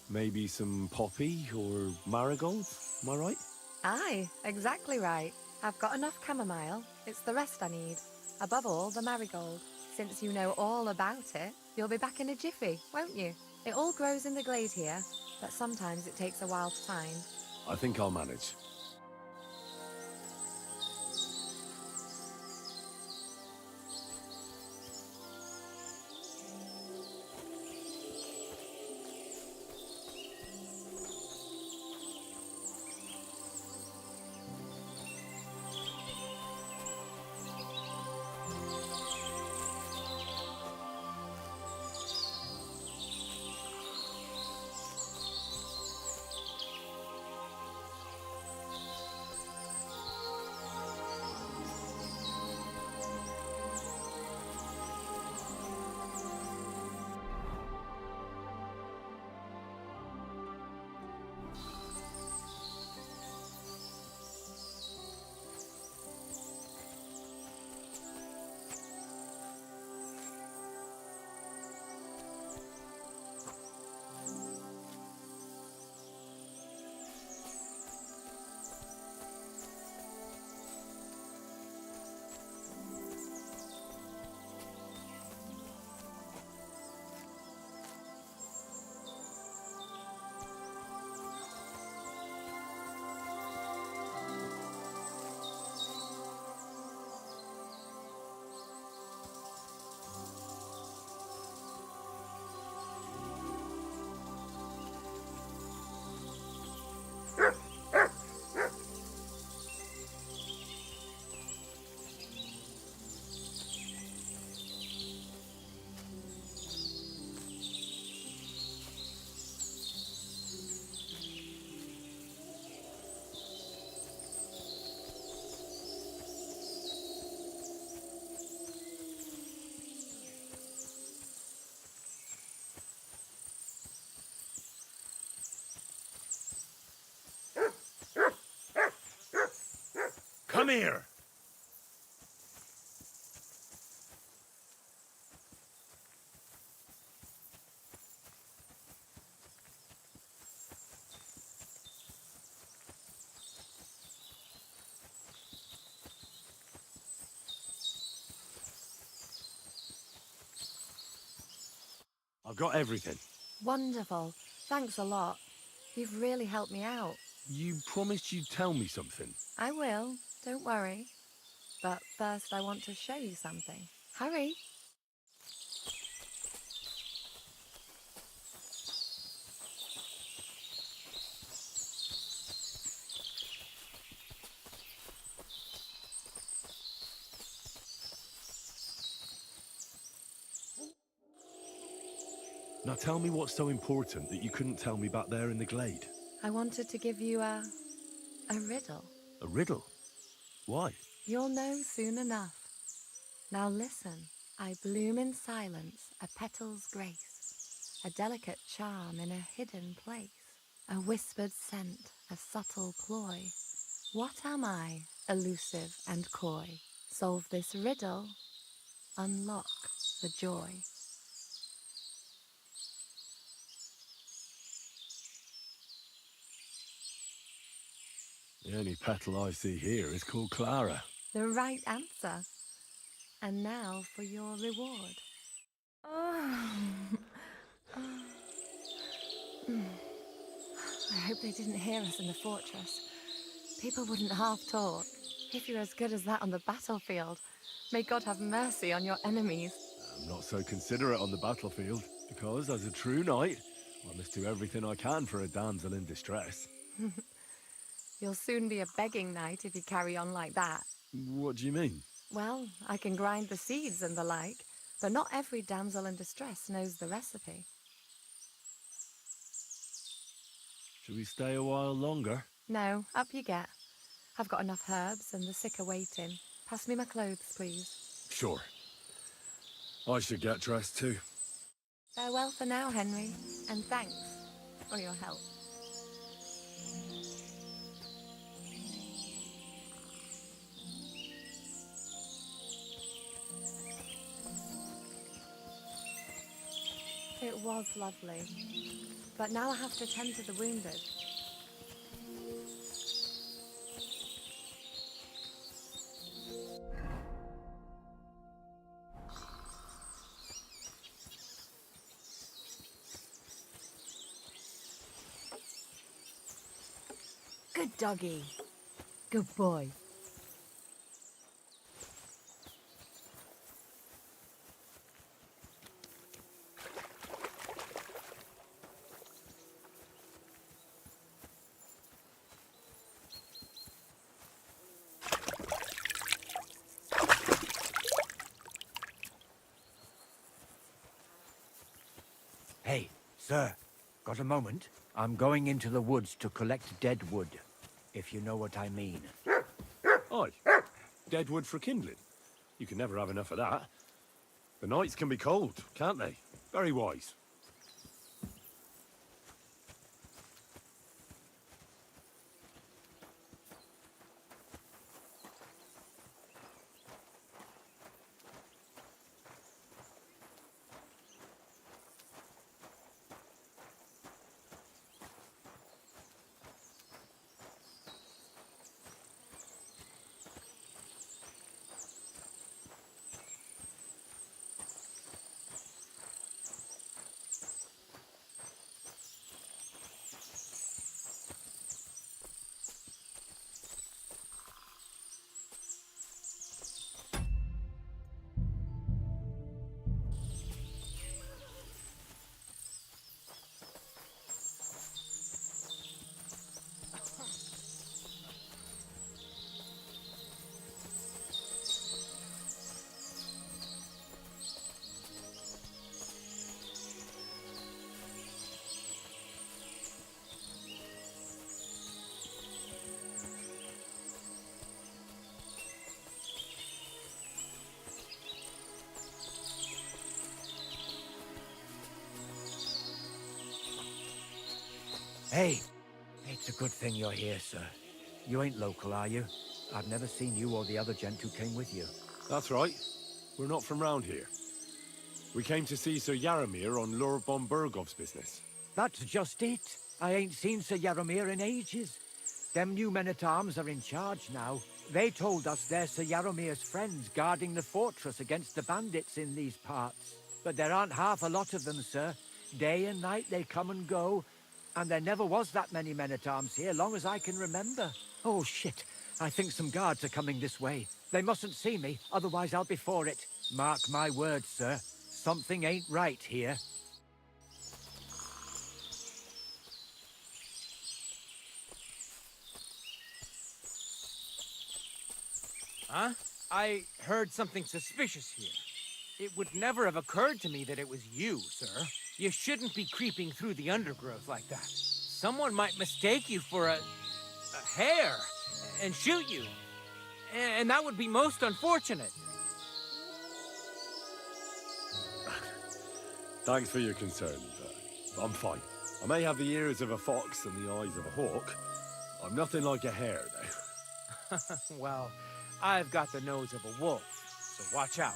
maybe some poppy or marigold, am I right? Aye, exactly right. I've got enough chamomile, it's the rest I need. Above all, the marigold. Since you know all about it, you'll be back in a jiffy, won't you? It all grows in the glade here, but sometimes it takes a while to find. I think I'll manage. Come here! I've got everything. Wonderful. Thanks a lot. You've really helped me out. You promised you'd tell me something. I will. Don't worry. But first I want to show you something. Hurry. Now tell me what's so important that you couldn't tell me back there in the glade. I wanted to give you a riddle. A riddle? Why? You'll know soon enough. Now listen. I bloom in silence, a petal's grace, a delicate charm in a hidden place, a whispered scent, a subtle ploy. What am I, elusive and coy? Solve this riddle, unlock the joy. The only petal I see here is called Clara. The right answer. And now for your reward. Oh. I hope they didn't hear us in the fortress. People wouldn't half talk. If you're as good as that on the battlefield, may God have mercy on your enemies. I'm not so considerate on the battlefield, because as a true knight, I must do everything I can for a damsel in distress. You'll soon be a begging knight if you carry on like that. What do you mean? Well, I can grind the seeds and the like, but not every damsel in distress knows the recipe. Should we stay a while longer? No, up you get. I've got enough herbs and the sick are waiting. Pass me my clothes, please. Sure. I should get dressed too. Farewell for now, Henry, and thanks for your help. It was lovely, but now I have to tend to the wounded. Good doggy. Good boy. Hey, sir, got a moment? I'm going into the woods to collect dead wood, if you know what I mean. Aye. Dead wood for kindling. You can never have enough of that. The nights can be cold, can't they? Very wise. Hey, it's a good thing you're here, sir. You ain't local, are you? I've never seen you or the other gent who came with you. That's right. We're not from round here. We came to see Sir Yaramir on Lord von Bergov's business. That's just it. I ain't seen Sir Yaramir in ages. Them new men-at-arms are in charge now. They told us they're Sir Yaramir's friends guarding the fortress against the bandits in these parts. But there aren't half a lot of them, sir. Day and night they come and go, and there never was that many men-at-arms here, long as I can remember. Oh, shit. I think some guards are coming this way. They mustn't see me, otherwise I'll be for it. Mark my words, sir. Something ain't right here. Huh? I heard something suspicious here. It would never have occurred to me that it was you, sir. You shouldn't be creeping through the undergrowth like that. Someone might mistake you for a hare and shoot you. And that would be most unfortunate. Thanks for your concern, but I'm fine. I may have the ears of a fox and the eyes of a hawk. I'm nothing like a hare, though. Well, I've got the nose of a wolf, so watch out.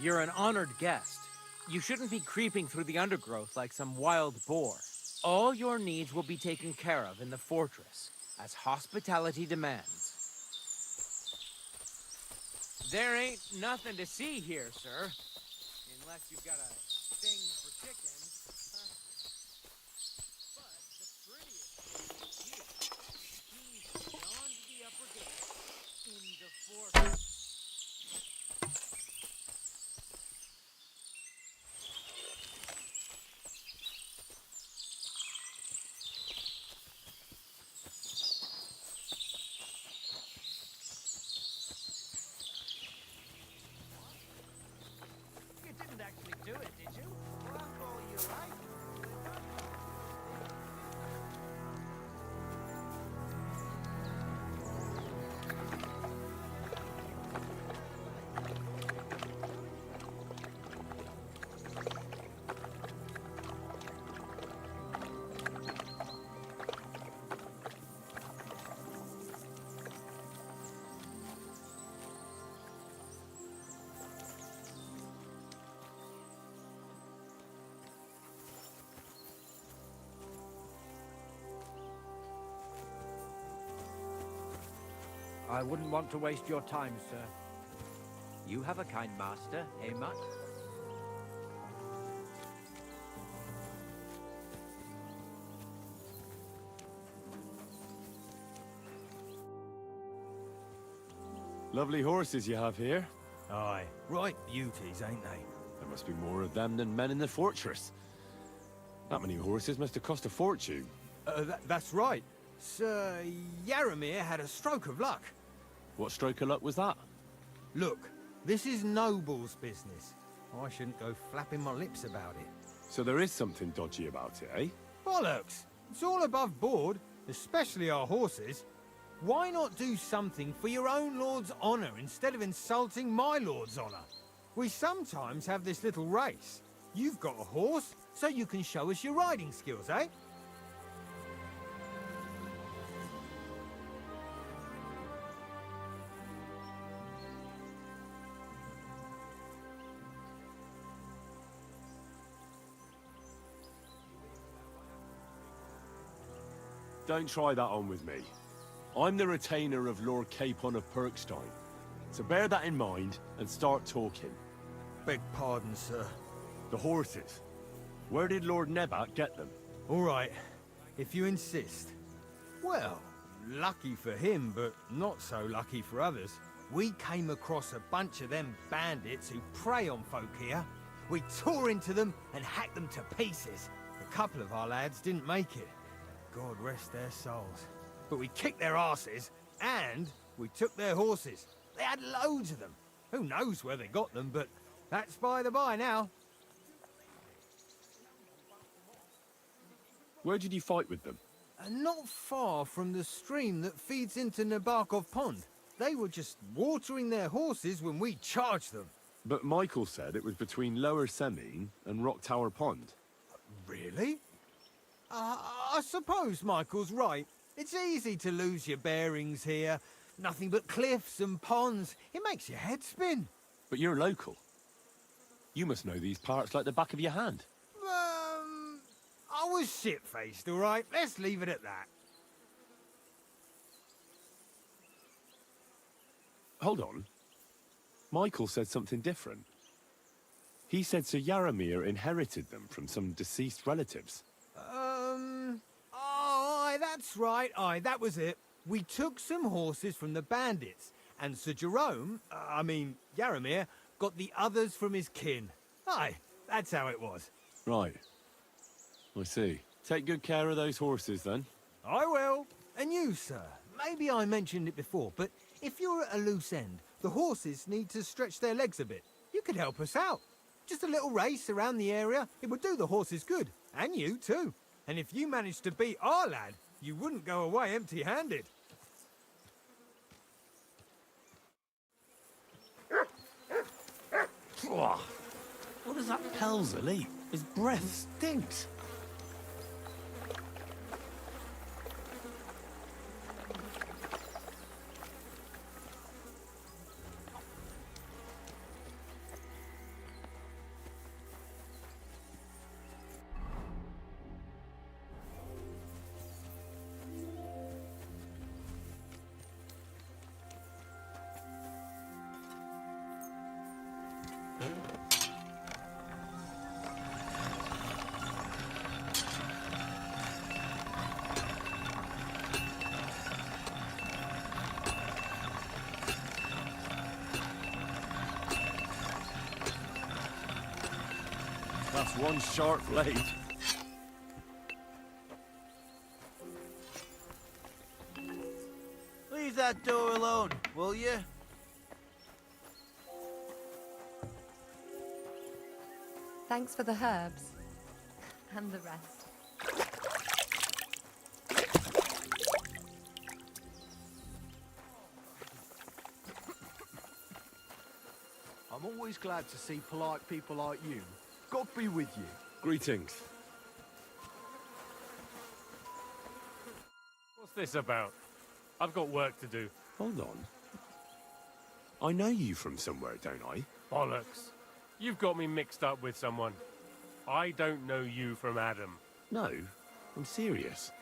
You're an honored guest. You shouldn't be creeping through the undergrowth like some wild boar. All your needs will be taken care of in the fortress, as hospitality demands. There ain't nothing to see here, sir. Unless you've got a thing for chickens. But the prettiest thing is here. He's beyond the upper gate in the fortress. You didn't actually do it, did you? Well, you're right. I wouldn't want to waste your time, sir. You have a kind master, eh, Mutt? Lovely horses you have here. Aye, right beauties, ain't they? There must be more of them than men in the fortress. That many horses must have cost a fortune. That's right. Sir Yaramir had a stroke of luck. What stroke of luck was that? Look, this is Noble's business. I shouldn't go flapping my lips about it. So there is something dodgy about it, eh? Bollocks! It's all above board, especially our horses. Why not do something for your own lord's honor instead of insulting my lord's honor? We sometimes have this little race. You've got a horse, so you can show us your riding skills, eh? Don't try that on with me. I'm the retainer of Lord Capon of Perkstein. So bear that in mind and start talking. Beg pardon, sir. The horses. Where did Lord Nebat get them? All right, if you insist. Well, lucky for him, but not so lucky for others. We came across a bunch of them bandits who prey on folk here. We tore into them and hacked them to pieces. A couple of our lads didn't make it. God rest their souls. But we kicked their asses, and we took their horses. They had loads of them. Who knows where they got them, but that's by the by now. Where did you fight with them? Not far from the stream that feeds into Nabokov Pond. They were just watering their horses when we charged them. But Michael said it was between Lower Semine and Rock Tower Pond. Really? I suppose Michael's right. It's easy to lose your bearings here. Nothing but cliffs and ponds. It makes your head spin. But you're local. You must know these parts like the back of your hand. I was shit-faced, all right? Let's leave it at that. Hold on. Michael said something different. He said Sir Yaramir inherited them from some deceased relatives. Oh, aye, that's right. Aye, that was it. We took some horses from the bandits, and Sir Jerome, Yaramir, got the others from his kin. Aye, that's how it was. Right. I see. Take good care of those horses, then. I will. And you, sir. Maybe I mentioned it before, but if you're at a loose end, the horses need to stretch their legs a bit. You could help us out. Just a little race around the area. It would do the horses good. And you, too. And if you managed to beat our lad, you wouldn't go away empty-handed. What does that Pelzel eat? His breath stinks. That's one sharp blade. Leave that door alone, will you? Thanks for the herbs. And the rest. I'm always glad to see polite people like you. God be with you. Greetings. What's this about? I've got work to do. Hold on. I know you from somewhere, don't I? Bollocks. You've got me mixed up with someone. I don't know you from Adam. No, I'm serious.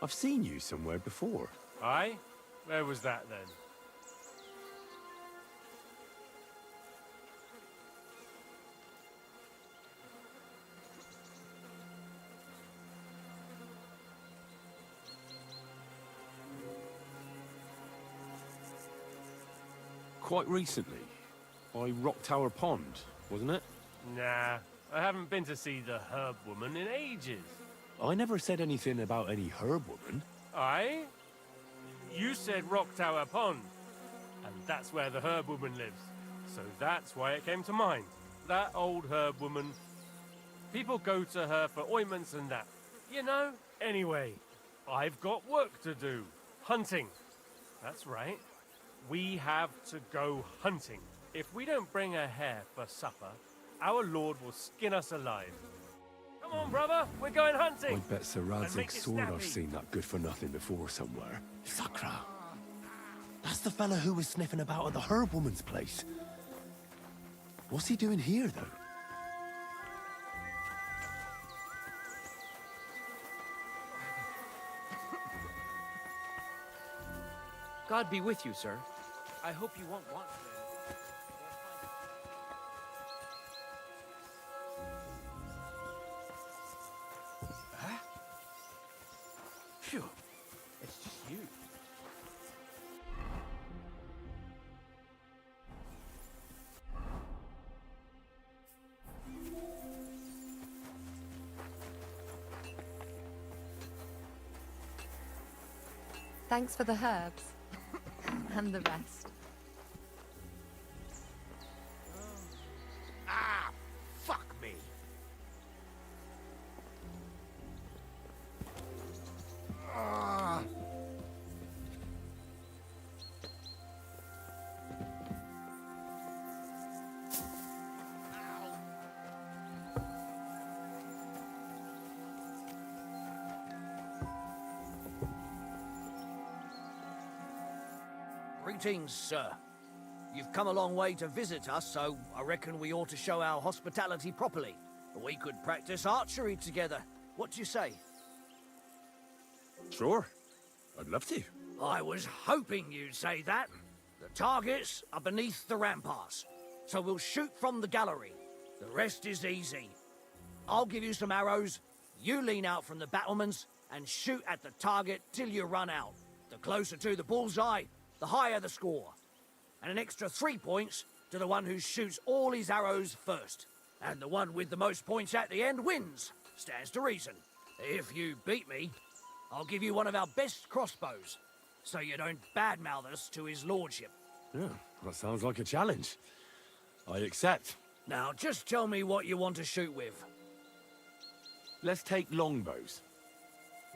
I've seen you somewhere before. Aye? Where was that then? Quite recently. By Rock Tower Pond, wasn't it? Nah, I haven't been to see the herb woman in ages. I never said anything about any herb woman. Aye? You said Rock Tower Pond, and that's where the herb woman lives. So that's why it came to mind. That old herb woman. People go to her for ointments and that. You know? Anyway, I've got work to do. Hunting. That's right. We have to go hunting. If we don't bring a hare for supper, our lord will skin us alive. Come on, brother, we're going hunting. I bet Sir And make Radzig's it sword I've snappy. seen that good for nothing before somewhere. Sakra. That's the fella who was sniffing about at the herb woman's place. What's he doing here, though? God be with you, sir. I hope you won't want to. Huh? Phew. It's just you. Thanks for the herbs. And the rest. Ah, fuck me. Ah. Greetings, sir. You've come a long way to visit us, so I reckon we ought to show our hospitality properly. We could practice archery together. What do you say? Sure. I'd love to. I was hoping you'd say that. The targets are beneath the ramparts, so we'll shoot from the gallery. The rest is easy. I'll give you some arrows, you lean out from the battlements, and shoot at the target till you run out. The closer to the bullseye, the higher the score. And an extra 3 points to the one who shoots all his arrows first. And the one with the most points at the end wins. Stands to reason. If you beat me, I'll give you one of our best crossbows, so you don't badmouth us to his lordship. Yeah, that sounds like a challenge. I accept. Now, just tell me what you want to shoot with. Let's take longbows.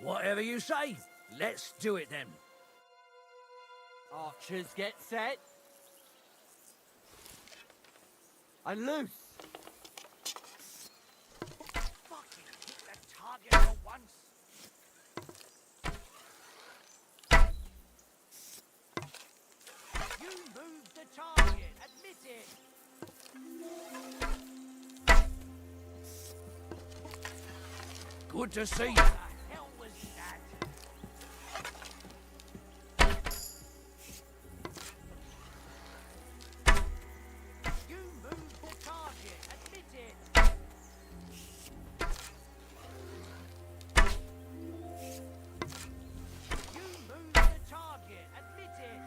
Whatever you say. Let's do it then. Archers get set. And loose. Fucking hit the target for once. You moved the target. Admit it. Good to see you. What the hell was that? You moved the target. Admit it. You moved the target. Admit it.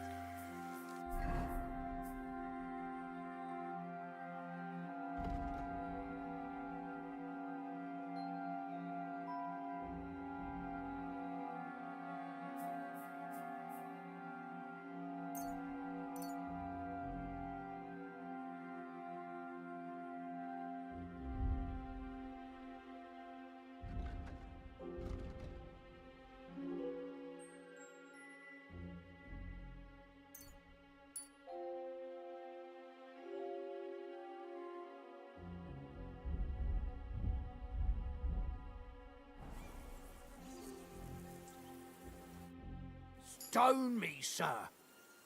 Stone me, sir.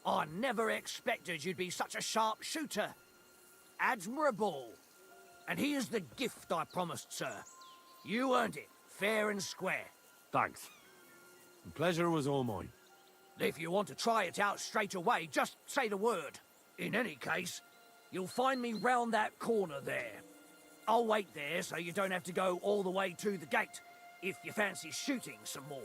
I never expected you'd be such a sharp shooter. Admirable. And here's the gift I promised, sir. You earned it, fair and square. Thanks. The pleasure was all mine. If you want to try it out straight away, just say the word. In any case, you'll find me round that corner there. I'll wait there so you don't have to go all the way to the gate, if you fancy shooting some more.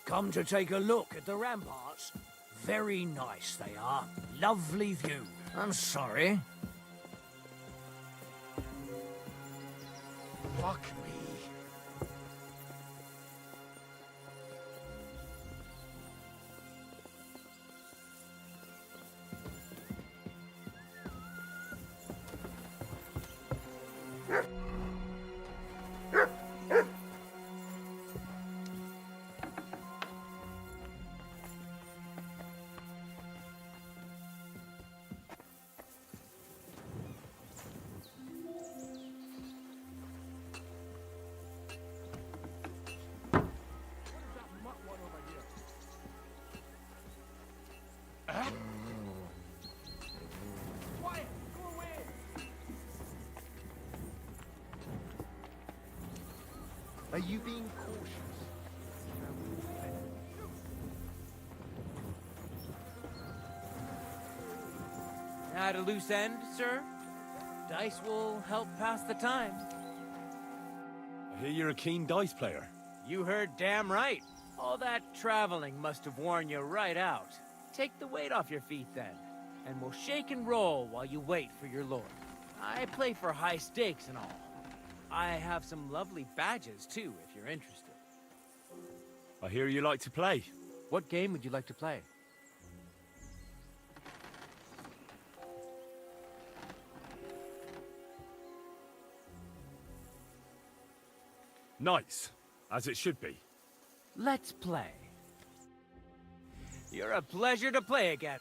Come to take a look at the ramparts. Very nice they are. Lovely view. I'm sorry. Fuck me. Are you being cautious? At a loose end, sir? Dice will help pass the time. I hear you're a keen dice player. You heard damn right. All that traveling must have worn you right out. Take the weight off your feet then, and we'll shake and roll while you wait for your lord. I play for high stakes and all. I have some lovely badges too, if you're interested. I hear you like to play. What game would you like to play? Nice, as it should be. Let's play. You're a pleasure to play again.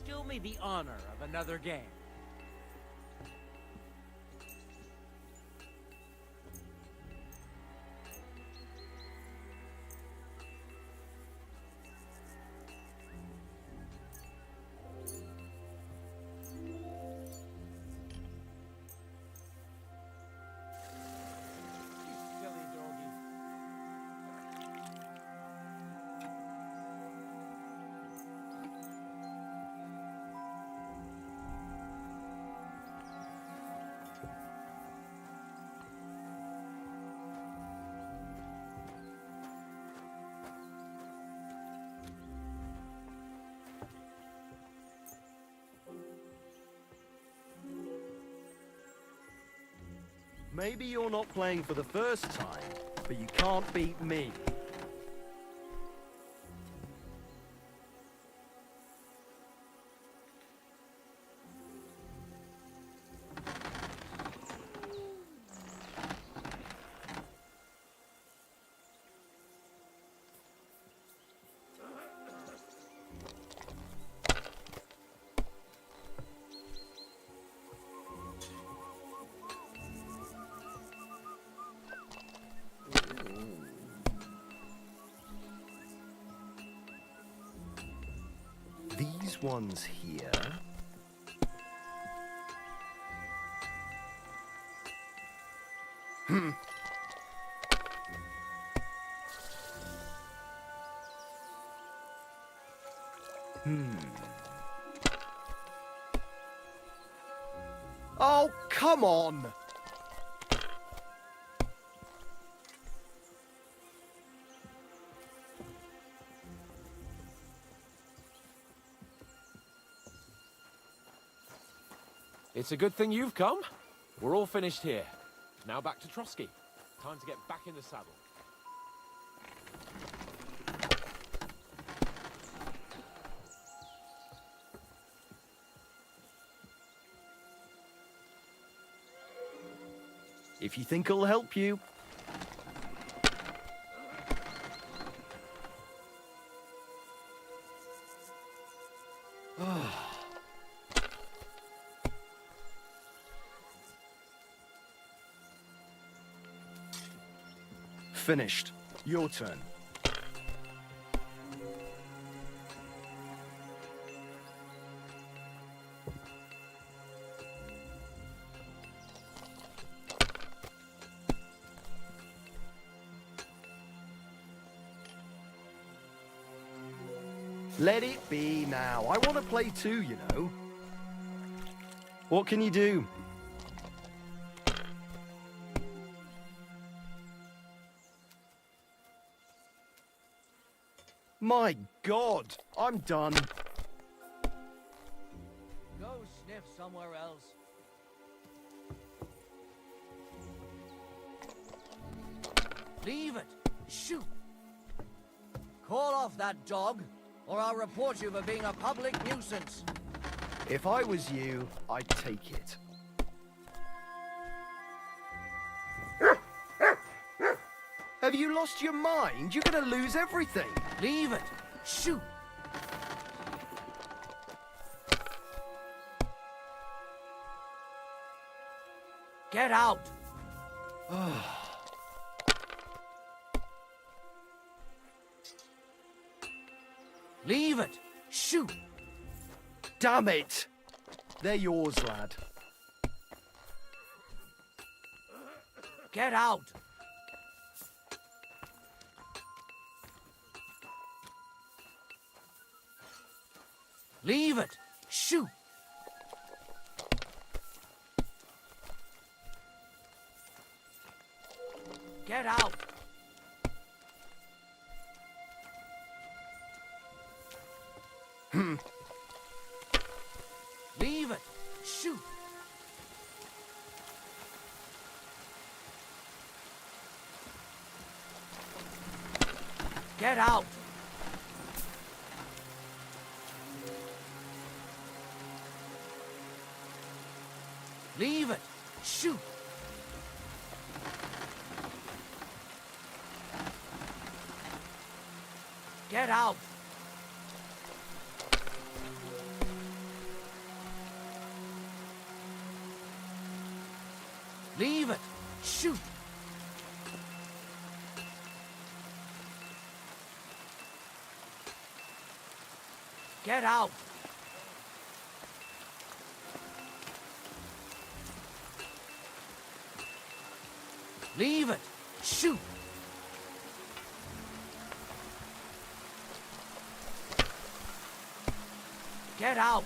do me the honor of another game? Silly doggy. Maybe you're not playing for the first time, but you can't beat me. These ones here. Oh, come on! It's a good thing you've come. We're all finished here. Now back to Trotsky. Time to get back in the saddle. If you think it'll help you. Finished. Your turn. Let it be now. I want to play too, you know. What can you do? My God, I'm done. Go sniff somewhere else. Leave it. Shoot. Call off that dog, or I'll report you for being a public nuisance. If I was you, I'd take it. Have you lost your mind? You're gonna lose everything. Leave it. Shoot. Get out. Leave it. Shoot. Damn it. They're yours, lad. Get out. Leave it. Shoot. Get out. Leave it. Shoot. Get out. Leave it. Shoot. Get out. Leave it! Shoot! Get out! Leave it! Shoot! Get out!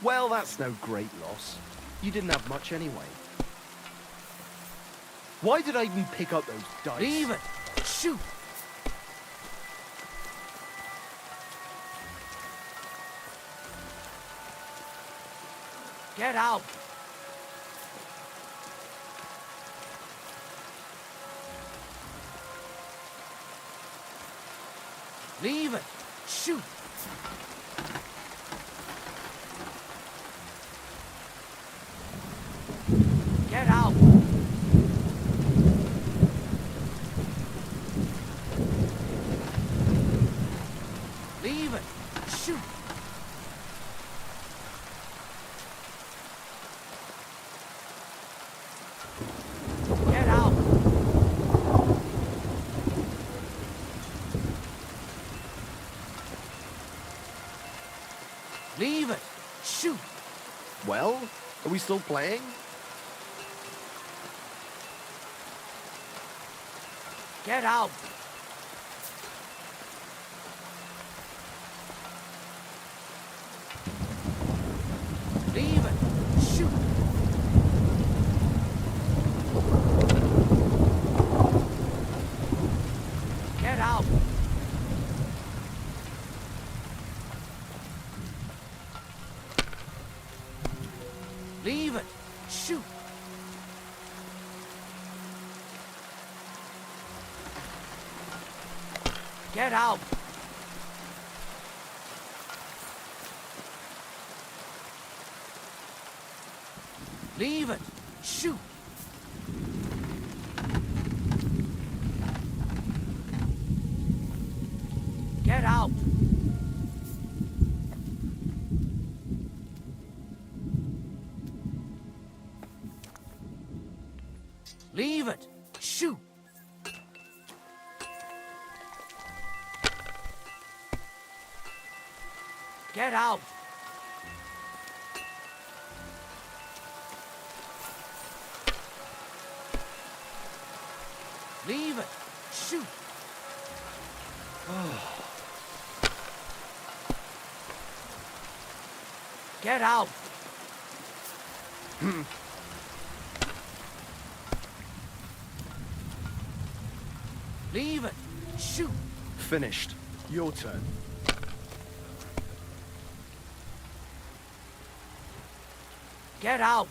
Well, that's no great loss. You didn't have much anyway. Why did I even pick up those dice? Leave it! Shoot! Get out! Leave it! Shoot! Get out! Leave it! Shoot! Get out! Leave it! Shoot! Well, are we still playing? Get out! Leave it! Shoot! Get out! Leave it! Shoot! Get out! Leave it! Shoot! Get out! Leave it! Shoot! Get out! Leave it! Shoot! Get out! Leave it! Shoot! Finished. Your turn. Get out!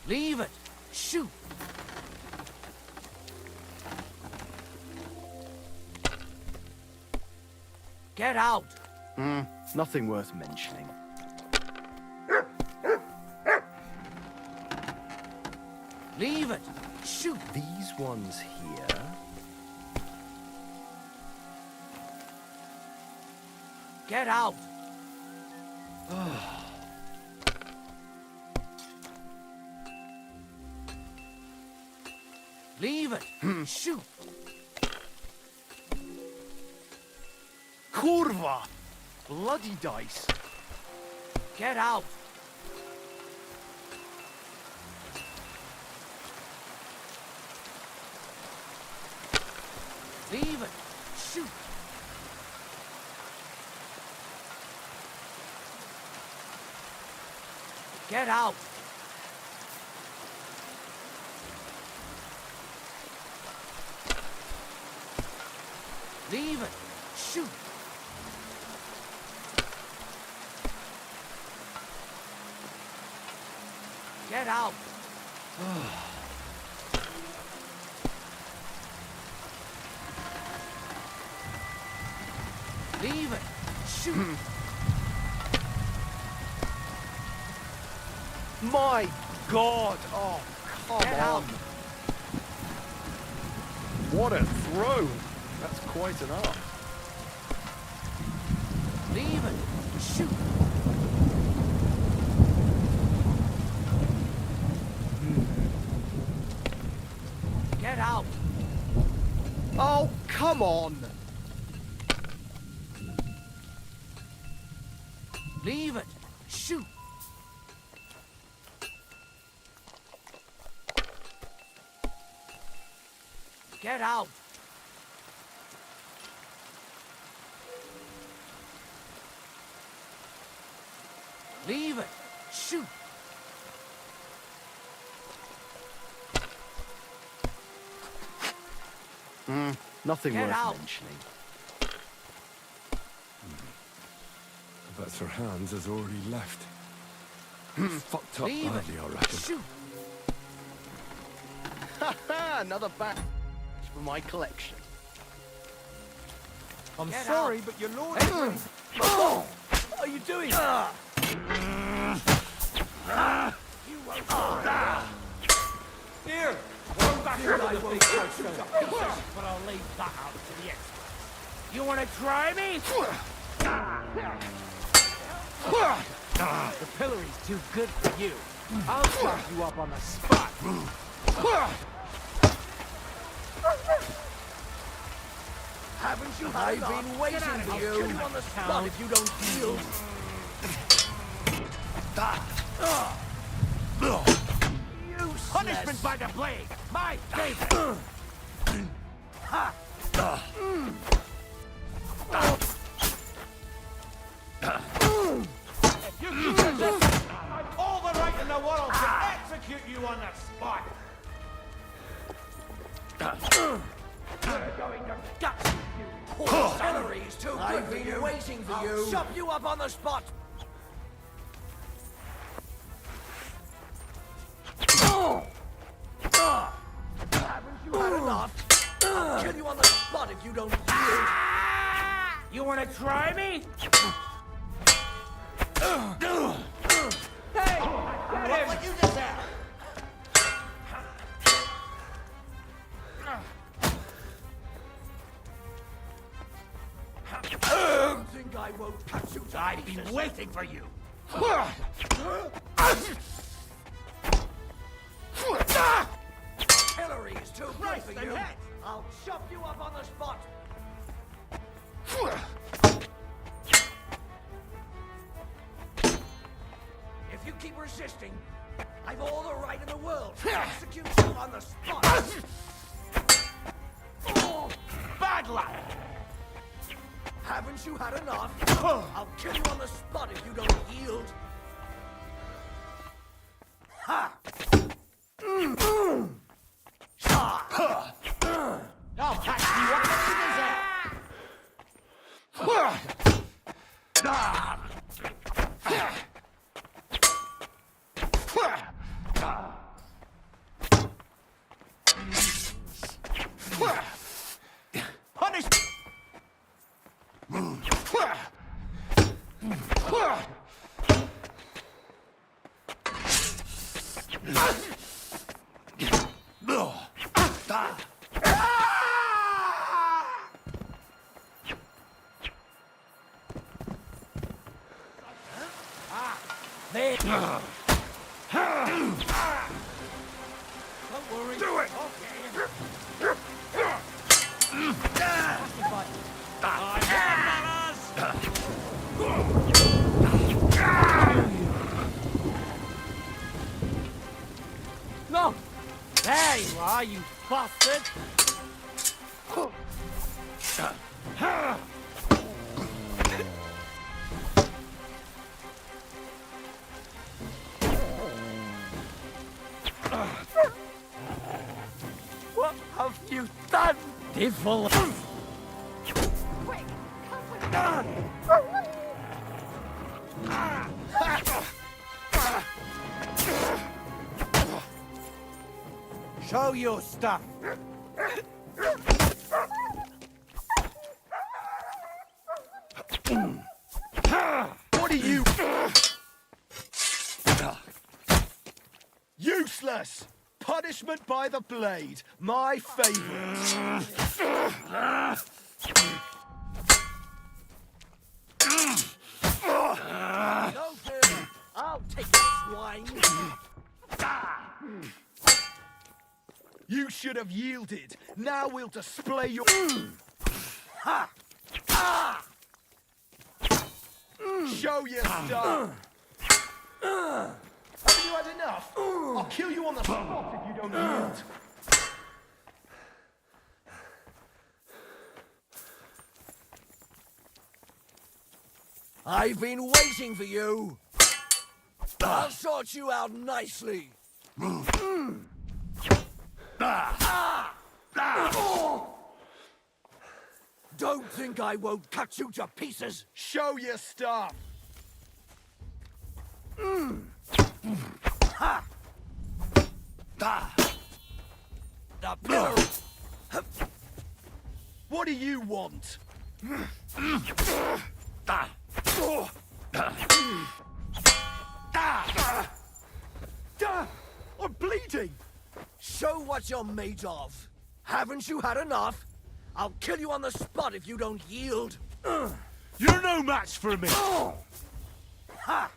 Leave it! Shoot! Get out! Nothing worth mentioning. Leave it! Shoot! These ones here. Get out! Leave it! Shoot! Kurva! Bloody dice. Get out! Leave it! Shoot! Get out! Leave it! Shoot! Get out! Leave it! Shoot! My God! Oh, come Get on! out! What a throw! That's quite enough. Leave it. Shoot. Get out. Oh, come on! Leave it. Shoot. Get out. Leave it. Shoot. Nothing Get worth out. mentioning. But Sir Hans has already left. Fucked up Leave badly, it. I reckon. Shoot. Another batch for my collection. I'm Get sorry, out. but your lord... What are you doing? You won't Here! Go back to the big but I'll leave that out to the experts. You want to try me? The pillory's too good for you. I'll chop you up on the spot. Haven't you had enough? I've been waiting for you. I'll kill you on the spot if you don't yield. Useless. Punishment by the blade! My favorite! If you keep resisting, I've all the right in the world to execute you on the spot! You're going to gut you. Poor salary's too good for you. I've been waiting for you. I'll chop you up on the spot. Haven't you had enough? I'll kill you on the spot if you don't yield. You want to try me? Hey! Get him! You just there. You think I won't cut you to I've been waiting for you! Hillary is too good for you. I'll chop you up on the spot. If you keep resisting, I've all the right in the world to execute you on the spot. Oh, Bad luck! haven't you had enough? I'll kill you on the spot if you don't yield. Ha! I'll catch you up as Punish! There. Don't worry. Do it. No! There you are, you bastard! What have you done, devil? Show your stuff! What are you... Useless! Punishment by the blade. My favourite. should have yielded. Now we'll display your... Ha! Ah! Show your stuff! Haven't you had enough? I'll kill you on the spot if you don't yield. I've been waiting for you. I'll sort you out nicely. Don't think I won't cut you to pieces. Show your stuff! Ha! The pillar. What do you want? I'm bleeding! Show what you're made of. Haven't you had enough? I'll kill you on the spot if you don't yield. You're no match for me! Ha!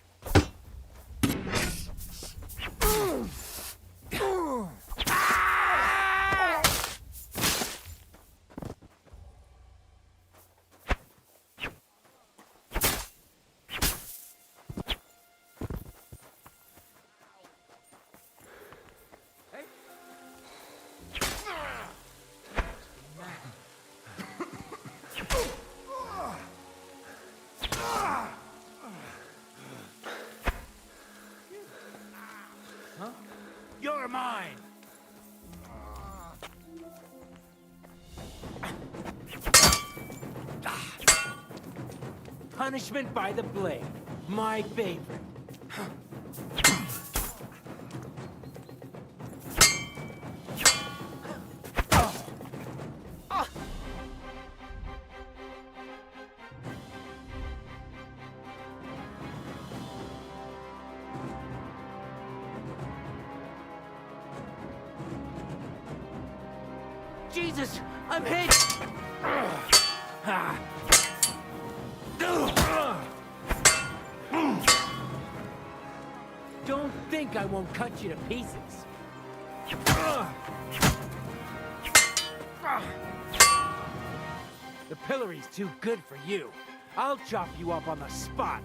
You're mine! Punishment by the blade. My favorite. Jesus, I'm hit! Don't think I won't cut you to pieces. The pillory's too good for you. I'll chop you up on the spot.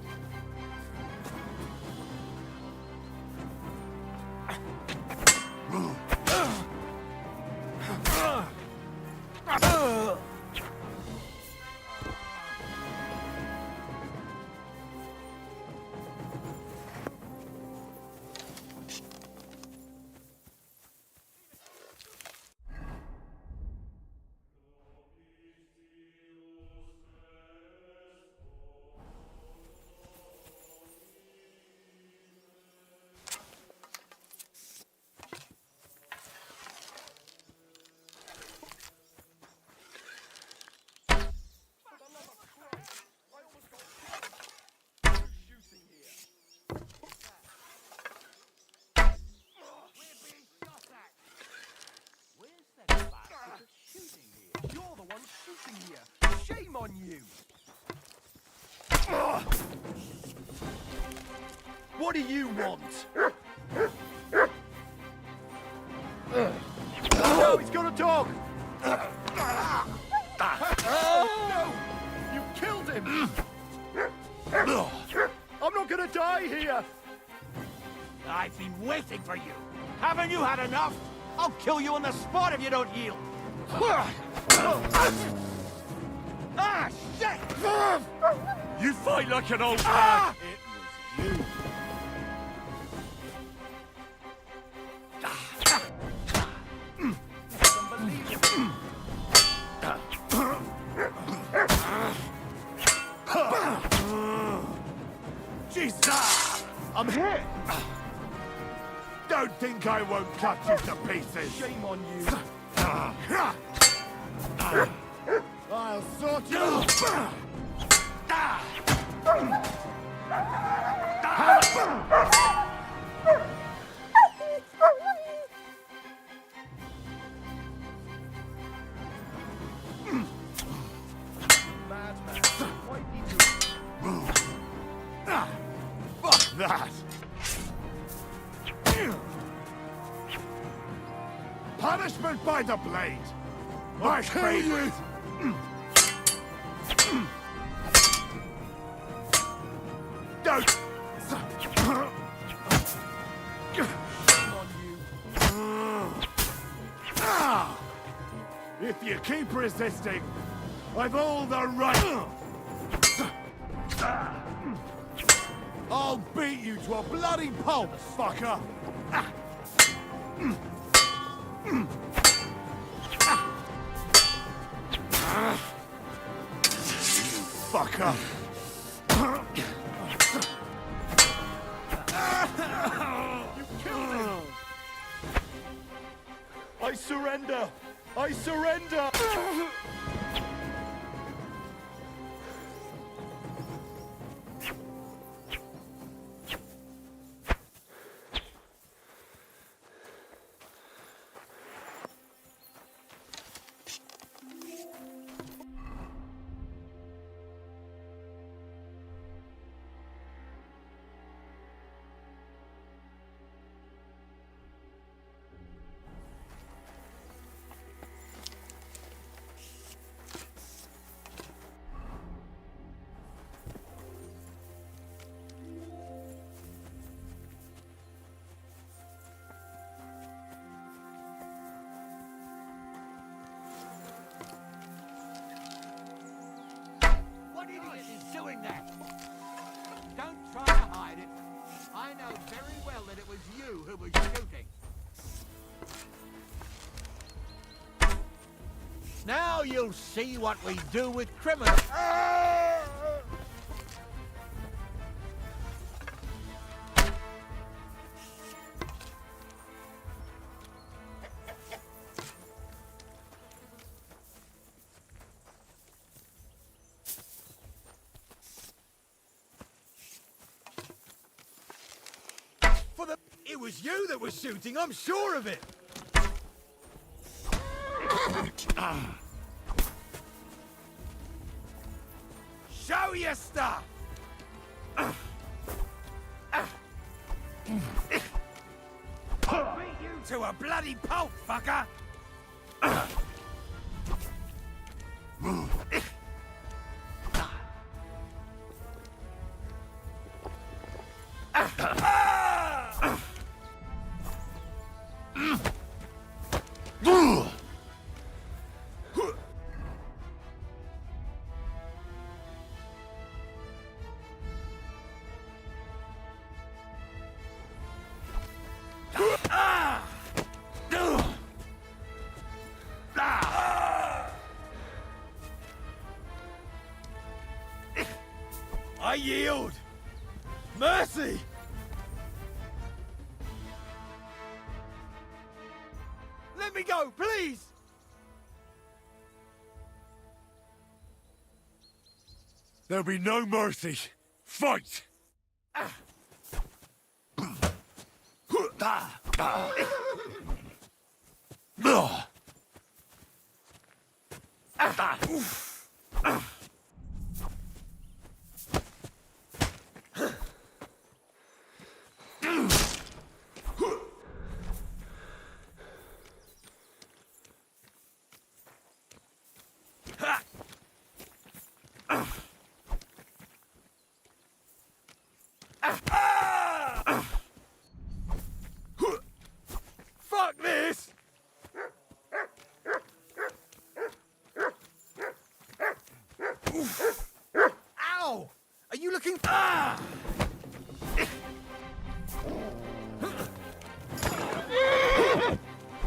You're the one shooting here. Shame on you! What do you want? No, he's got a dog! No! You killed him! I'm not gonna die here! I've been waiting for you. Haven't you had enough? I'll kill you on the spot if you don't yield. Ah, shit! You fight like an old man! It was you. Jesus! I'm hit! Don't think I won't cut you to pieces! Shame on you! I'll sort you out! Madman, why did you... Fuck that! Punishment by the blade! My favorite! Don't! Ah! If you keep resisting, I've all the right... I'll beat you to a bloody pulp, fucker! Fucker! You killed him! I surrender! I surrender! What idiot is doing that? Don't try to hide it. I know very well that it was you who was shooting. Now you'll see what we do with criminals. It was you that was shooting, I'm sure of it! Show your stuff! I'll beat you to a bloody pulp, fucker! I yield! Mercy! Let me go, please! There'll be no mercy. Fight! Fuck this! Ow! Are you looking... Ah!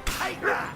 Take that!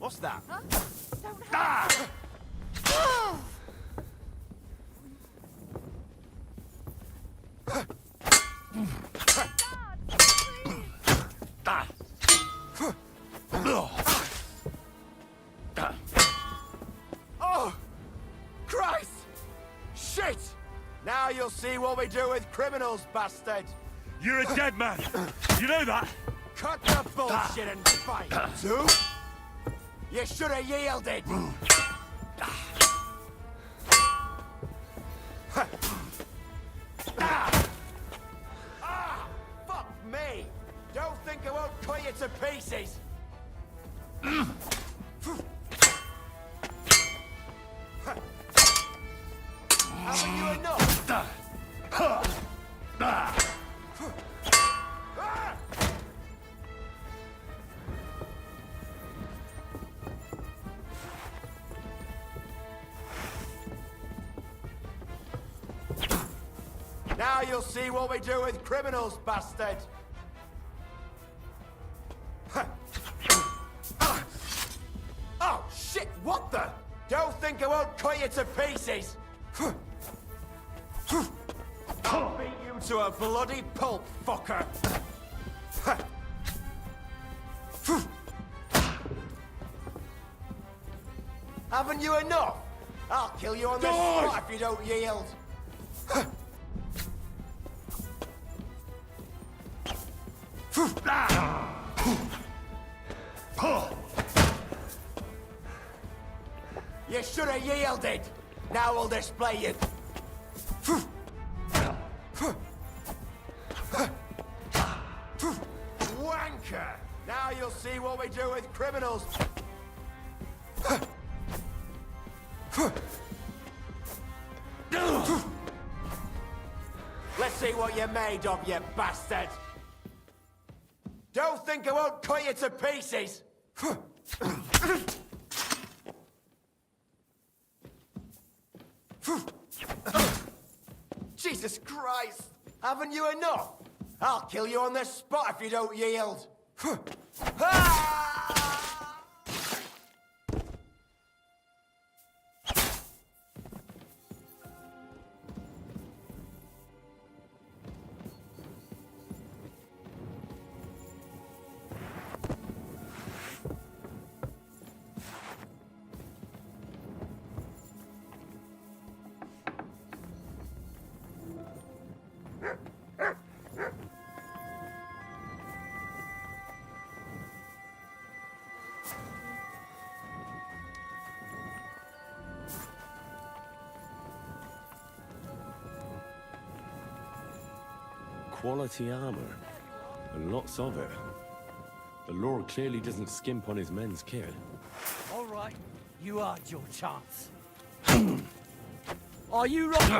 What's that? Huh? Don't hurt. Oh! Christ! Shit! Now you'll see what we do with criminals, bastard! You're a dead man. You know that? Cut the bullshit and fight! Two? You should have yielded! Fuck me! Don't think I won't cut you to pieces! Haven't you enough? Now you'll see what we do with criminals, bastard! Oh, shit, what the? Don't think I won't cut you to pieces! I'll beat you to a bloody pulp, fucker! Haven't you enough? I'll kill you on the spot if you don't yield! You should have yielded! Now we'll display you! Wanker! Now you'll see what we do with criminals! Let's see what you're made of, you bastard! Don't think I won't cut you to pieces! Jesus Christ! Haven't you enough? I'll kill you on the spot if you don't yield! Quality armor, and lots of it. The Lord clearly doesn't skimp on his men's kit. All right, you had your chance. Are you ready?